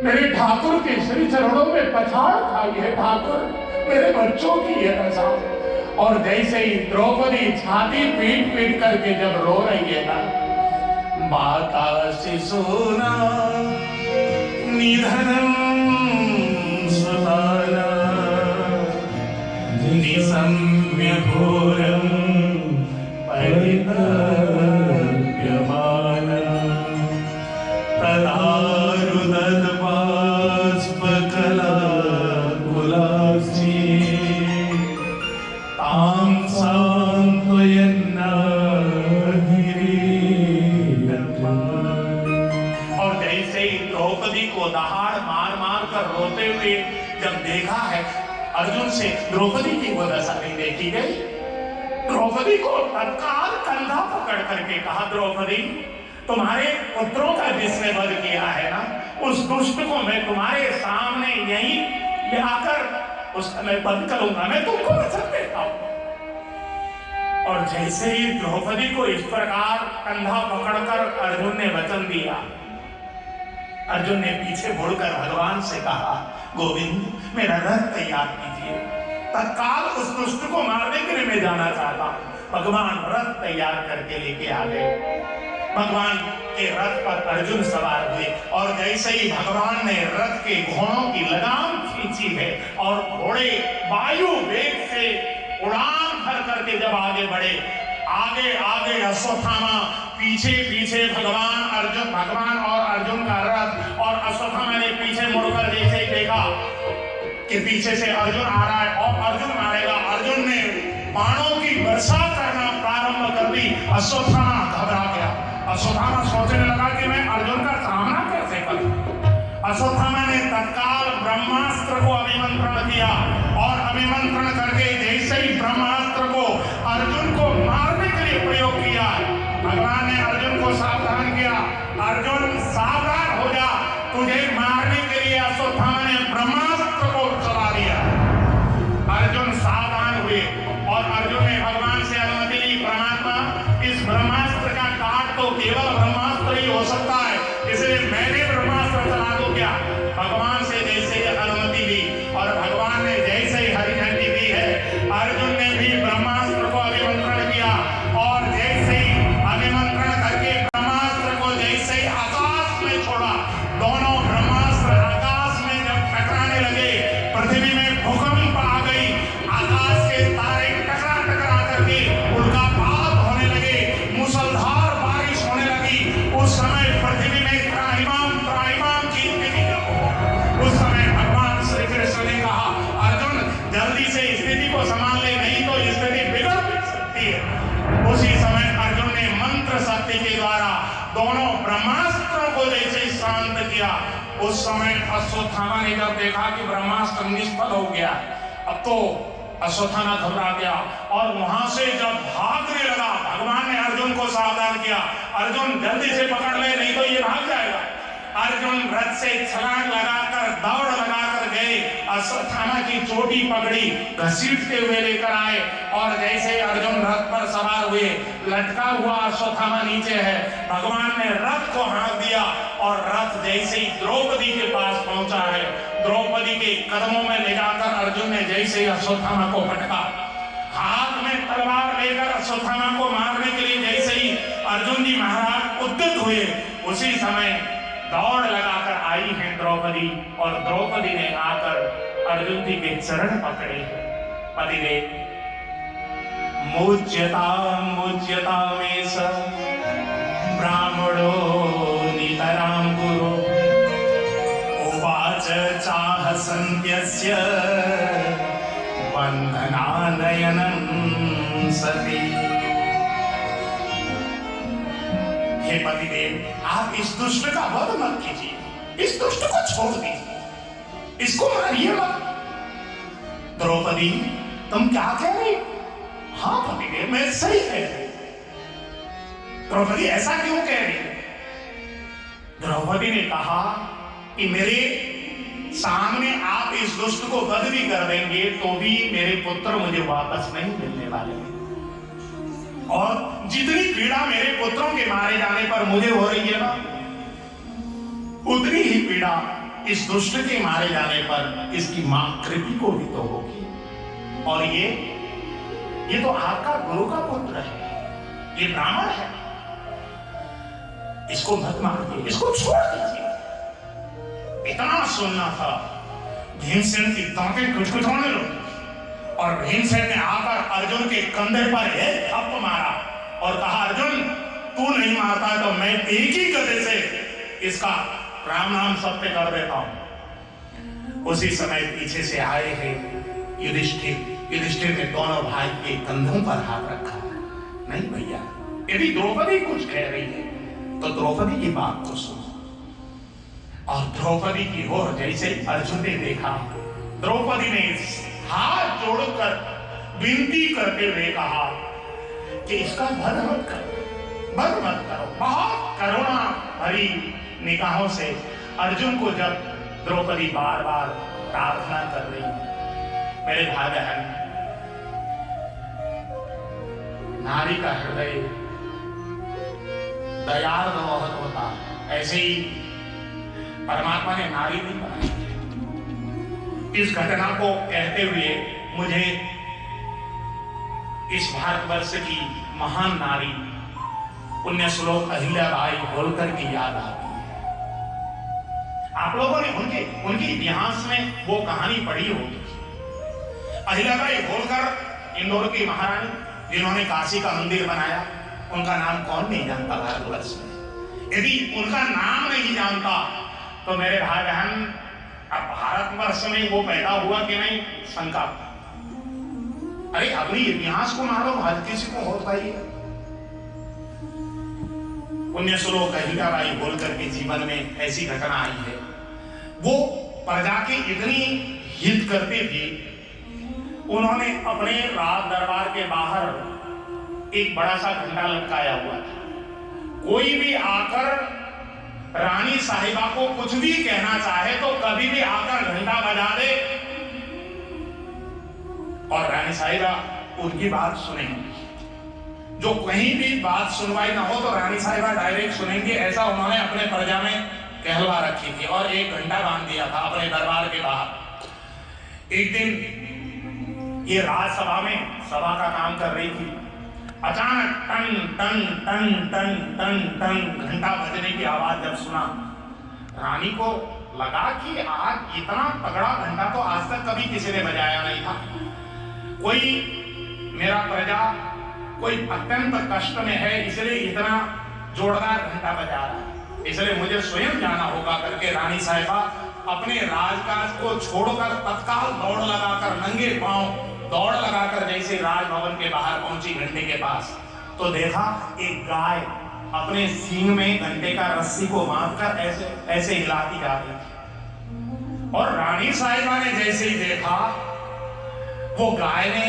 मेरे ठाकुर के श्री चरणों में पछाड़ खाई है। ठाकुर, मेरे बच्चों की ये दशा। और जैसे ही द्रौपदी छाती पीट पीट करके जब रो रही है ना, माता शिशूना निधनम सुताना निसम्य घोरम परिताप्यमाना तदारुदत बाष्पकला कुलासी तां सांत्वयन्ना द्रौपदी को दहाड़ मार मार कर रोते हुए जब देखा है अर्जुन से, द्रौपदी की वो दशा नहीं देखी गई। द्रौपदी को तत्काल कंधा पकड़ करके कहा, द्रौपदी, तुम्हारे पुत्रों का जिसने वध किया है ना, उस दुष्ट को मैं तुम्हारे सामने यहीं ले आकर उसका मैं वध करूंगा, मैं तुमको वचन देता हूं। और जैसे ही द्रौपदी को इस प्रकार कंधा पकड़कर अर्जुन ने वचन दिया, अर्जुन ने पीछे मुड़कर भगवान से कहा, गोविंद, मेरा रथ तैयार कीजिए, तत्काल उस दुष्ट को मारने के लिए मैं जाना चाहता हूं। भगवान रथ तैयार करके लेके आ गए। भगवान के रथ पर अर्जुन सवार हुए और जैसे ही भगवान ने रथ के घोड़ों की लगाम खींची है और घोड़े वायु वेग से उड़ान भर करके जब आगे बढ़े, आगे आगे अश्वत्थामा, पीछे पीछे भगवान और अर्जुन का रथ, और अश्वत्थामा ने पीछे मुड़कर जैसे देखा कि पीछे से अर्जुन आ रहा है और अर्जुन मारेगा, अर्जुन ने बाणों की वर्षा करना प्रारंभ कर दी। अश्वत्थामा घबरा गया। अश्वत्थामा सोचने लगा कि मैं अर्जुन का सामना कैसे करूं। अश्वत्थामा ने तत्काल ब्रह्मास्त्र को अभिमंत्रण किया और अभिमंत्रण करके जैसे ही ब्रह्मास्त्र को अर्जुन को मारने के लिए प्रयोग किया, भगवान ने अर्जुन को सावधान किया, अर्जुन सावधान हो जा, तुझे मारने के लिए अश्वत्थामा ने ब्रह्मास्त्र को चला दिया। अर्जुन सावधान हुए और अर्जुन ने भगवान से अनुमति ली, परमात्मा, इस ब्रह्मास्त्र का काट तो केवल ब्रह्मास्त्र ही हो सकता है, इसलिए मैंने ब्रह्मास्त्र चला दूं क्या? भगवान से जैसे अनुमति ली और भगवान ने जैसे ही हरी झंडी दी है, अर्जुन ने भी ब्रह्मास्त्र को अभिमंत्रण किया और जैसे ही अभिमंत्रण करके ब्रह्मास्त्र को जैसे ही आकाश में छोड़ा, दोनों ब्रह्मास्त्र आकाश में जब टकराने लगे, पृथ्वी में भूकंप आ गई, आकाश के तारे टकरा टकरा करके उल्कापात होने लगे, मूसलधार बारिश होने लगी। उस समय पृथ्वी में त्राहिमाम की स्थिति हो। उस समय भगवान श्री कृष्ण ने कहा, अर्जुन, जल्दी से स्थिति को संभाल ले, नहीं तो स्थिति बिगड़ सकती है। उसी समय अर्जुन ने मंत्र शक्ति के द्वारा दोनों ब्रह्मास्त्रों को जैसे शांत किया। उस समय अश्वत्थामा ने जब देखा कि ब्रह्मास्त्र निष्फल हो गया, अब तो अश्वत्थामा घबरा गया और वहां से जब भागने लगा, भगवान ने अर्जुन को सावधान किया, अर्जुन जल्दी से पकड़ ले, नहीं तो ये भाग जाएगा। अर्जुन रथ से छलांग लगाकर दौड़ लगाकर गए, अश्वत्थामा की चोटी पकड़ी, घसीटते हुए लेकर आए और जैसे अर्जुन रथ पर सवार हुए, लटका हुआ अश्वत्थामा नीचे है, भगवान ने रथ को हाँक दिया और रथ जैसे ही द्रौपदी के पास पहुंचा है, द्रौपदी के कदमों में ले जाकर अर्जुन ने जैसे ही अश्वत्थामा को पटका, हाथ में तलवार लेकर अश्वत्थामा को मारने के लिए जैसे ही अर्जुन जी महाराज उद्यत हुए, उसी समय दौड़ लगाकर आई है द्रौपदी और द्रौपदी ने आकर अर्जुन जी के चरण पकड़े। पतिदेव, मुच्यता में स ब्राह्मणो नितरां गुरु उवाच चाह वासन्त्यस्य बन्धनालयनं सति। हे पतिदेव, आप इस दुष्ट का वध मत कीजिए, इस दुष्ट को छोड़ दीजिए, इसको मारिए मत। द्रौपदी, तुम क्या कह रही? हाँ पतिदेव, मैं सही कह रही। द्रौपदी, ऐसा क्यों कह रही? द्रौपदी ने कहा कि मेरे सामने आप इस दुष्ट को वध भी कर देंगे तो भी मेरे पुत्र मुझे वापस नहीं मिलने वाले, और जितनी पीड़ा मेरे पुत्रों के मारे जाने पर मुझे हो रही है ना, उतनी ही पीड़ा इस दुष्ट के मारे जाने पर इसकी मां कृति को भी तो होगी। और ये तो आपका गुरु का पुत्र है, ये ब्राह्मण है, इसको मत मारिए, इसको छोड़ दीजिए। इतना सुनना था, भीमसेन की दांतें कुटकुटाने लगी, और भीमसेन ने आकर अर्जुन के कंधे पर एक थप्पड़ मारा और कहा, अर्जुन तू नहीं मारता तो मैं एक ही गदे से इसका राम नाम सत्य कर देता हूं। उसी समय पीछे से आए हैं युधिष्ठिर ने दोनों भाई के कंधों पर हाथ रखा। नहीं भैया, यदि द्रौपदी कुछ कह रही है तो द्रौपदी की बात तो सुनो। और द्रौपदी की ओर जैसे अर्जुन ने देखा, द्रौपदी ने हाथ जोड़कर विनती करते हुए कहा कि इसका वध मत करो। बहुत करुणा भरी निगाहों से अर्जुन को जब द्रौपदी बार बार प्रार्थना कर रही, मेरे भाई बहन, नारी का हृदय दयार्द बहुत होता है, ऐसे ही परमात्मा ने नारी नहीं बनाई। इस घटना को कहते हुए मुझे इस भारतवर्ष की महान नारी पुण्य श्लोक अहिल्याबाई होलकर की याद आती है। आप लोगों ने उनके इतिहास में वो कहानी पढ़ी होगी। अहिल्याबाई होलकर इंदौर की महारानी, जिन्होंने काशी का मंदिर बनाया, उनका नाम कौन नहीं जानता भारतवर्ष में। यदि उनका नाम नहीं जानता तो मेरे भाई बहन, अब भारतवर्ष में वो पैदा हुआ कि नहीं, शंका। अरे अपनी इतिहास को मालूम हर किसी को होता ही है। पुण्य श्लोक अहिल्याबाई होलकर के जीवन में ऐसी घटना आई है। वो प्रजा की इतनी हित करते थे, उन्होंने अपने राज दरबार के बाहर एक बड़ा सा घंटा लटकाया हुआ था। कोई भी आकर रानी साहिबा को कुछ भी कहना चाहे तो कभी भी आकर घंटा बजा दे और रानी साहिबा उनकी बात सुनेंगी। जो कहीं भी बात सुनवाई ना हो तो रानी साहिबा डायरेक्ट सुनेंगे, ऐसा उन्होंने अपने प्रजा में कहलवा रखी थी। और एक घंटा बांध दिया था अपने दरबार के बाहर। एक दिन ये राजसभा में सभा का काम कर रही थी, अचानक टन टन टन टन टन टन घंटा बजने की आवाज जब सुना, रानी को लगा कि आज इतना तगड़ा घंटा तो आज तक कभी किसी ने बजाया नहीं था। कोई मेरा प्रजा कोई अत्यंत कष्ट में है, इसलिए इतना जोरदार घंटा बजा रहा है, इसलिए मुझे स्वयं जाना होगा करके रानी साहिबा अपने राजकाज को छोड़कर तत्काल दौड़ लगाकर, नंगे पांव दौड़ लगाकर जैसे राजभवन के बाहर पहुंची घंटे के पास, तो देखा एक गाय अपने सींग में घंटे का रस्सी को बांधकर ऐसे ऐसे हिलाती जा रही थी। और रानी साहिबा ने जैसे ही देखा, वो गाय ने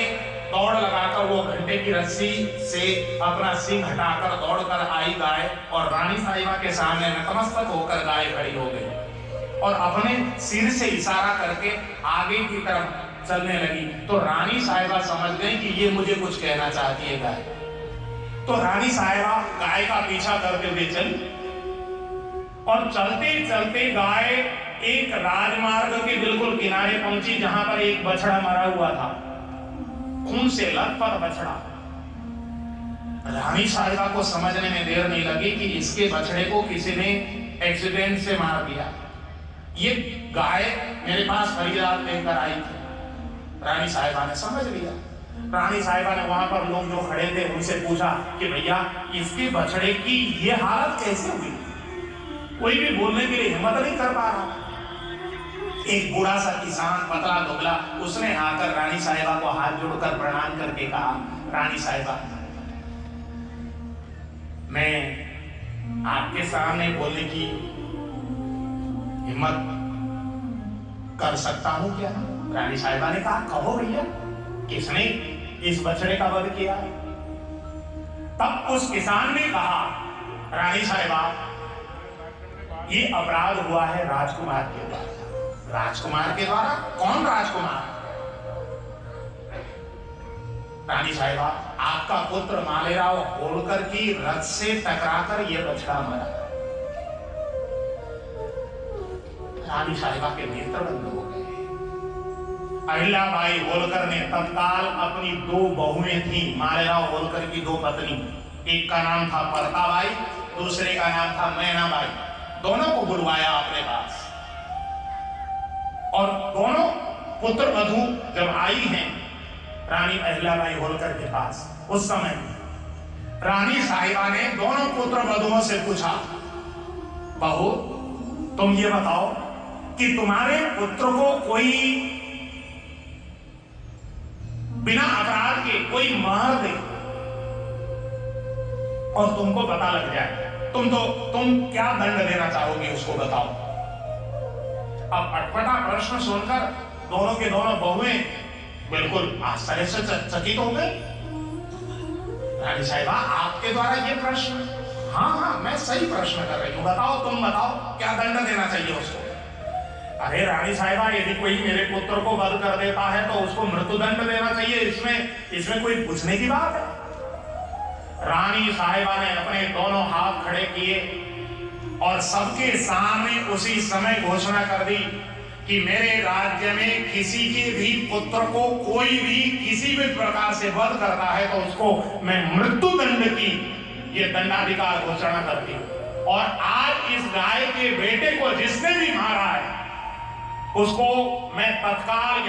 दौड़ लगाकर वो घंटे की रस्सी से अपना सींग हटाकर दौड़कर आई गाय, और रानी साहिबा के सामने नतमस्तक होकर गाय खड़ी हो गई और अपने सिर से इशारा करके आगे की तरफ चलने लगी। तो रानी साहिबा समझ गई कि ये मुझे कुछ कहना चाहती है गाय। तो रानी साहिबा गाय का पीछा करते हुए चली, और चलते चलते गाय एक राजमार्ग के बिल्कुल किनारे पहुंची, जहां पर एक बछड़ा मरा हुआ था, खून से लथपथ बछड़ा। रानी साहिबा को समझने में देर नहीं लगी कि इसके बछड़े को किसी ने एक्सीडेंट से मार दिया। ये गाय मेरे पास फरियाद लेकर आई थी। रानी साहिबा ने समझ लिया। रानी साहिबा ने वहां पर लोग जो खड़े थे उनसे पूछा कि भैया इसके बछड़े की ये हालत कैसे हुई? कोई भी बोलने के लिए हिम्मत नहीं कर पा रहा। एक बूढ़ा सा किसान पतला दुबला, उसने आकर रानी साहिबा को हाथ जोड़कर प्रणाम करके कहा, रानी साहिबा, मैं आपके सामने बोलने की हिम्मत कर सकता हूं क्या? रानी साहिबा ने कहा, कहो भैया, किसने इस बछड़े का वध किया? तब उस किसान ने कहा, रानी साहिबा, ये अपराध हुआ है राजकुमार के द्वारा। राजकुमार के द्वारा? कौन राजकुमार? रानी साहिबा, आपका पुत्र मालेराव होलकर की रथ से टकराकर यह बछड़ा मरा। रानी साहिबा के नेत्र बंद हो गए। अहिल्याबाई होलकर ने तत्काल अपनी दो बहुएं थी, मालेराव होलकर की दो पत्नी, एक का नाम था परताबाई, दूसरे का नाम था मैनाबाई, दोनों को बुलवाया अपने पास। और दोनों पुत्र वधू जब आई हैं रानी अहिल्याबाई होलकर के पास, उस समय रानी साहिबा ने दोनों पुत्र वधुओं से पूछा, बहू, तुम ये बताओ कि तुम्हारे पुत्र को कोई बिना अपराध के कोई मार दे और तुमको पता लग जाए, तुम क्या दंड देना चाहोगे, उसको बताओ। अब अटपटा प्रश्न सुनकर दोनों के दोनों बहुएं बिल्कुल आश्चर्य से चकित हो गए। रानी साहिबा, आपके द्वारा ये प्रश्न? हाँ, मैं सही प्रश्न कर रही हूं, बताओ, तुम बताओ, क्या दंड देना चाहिए उसको? अरे रानी साहिबा, यदि कोई मेरे पुत्र को वध कर देता है तो उसको मृत्युदंड देना चाहिए, इसमें कोई पूछने की बात है? रानी साहिबा ने अपने दोनों हाथ खड़े किए और सबके सामने उसी समय घोषणा कर दी कि मेरे राज्य में किसी के भी पुत्र को कोई भी किसी भी प्रकार से वध करता है तो उसको मैं मृत्युदंड की ये दंडाधिकार घोषणा करती हूं। और आज इस गाय के बेटे को जिसने भी मारा है उसको मैं तत्काल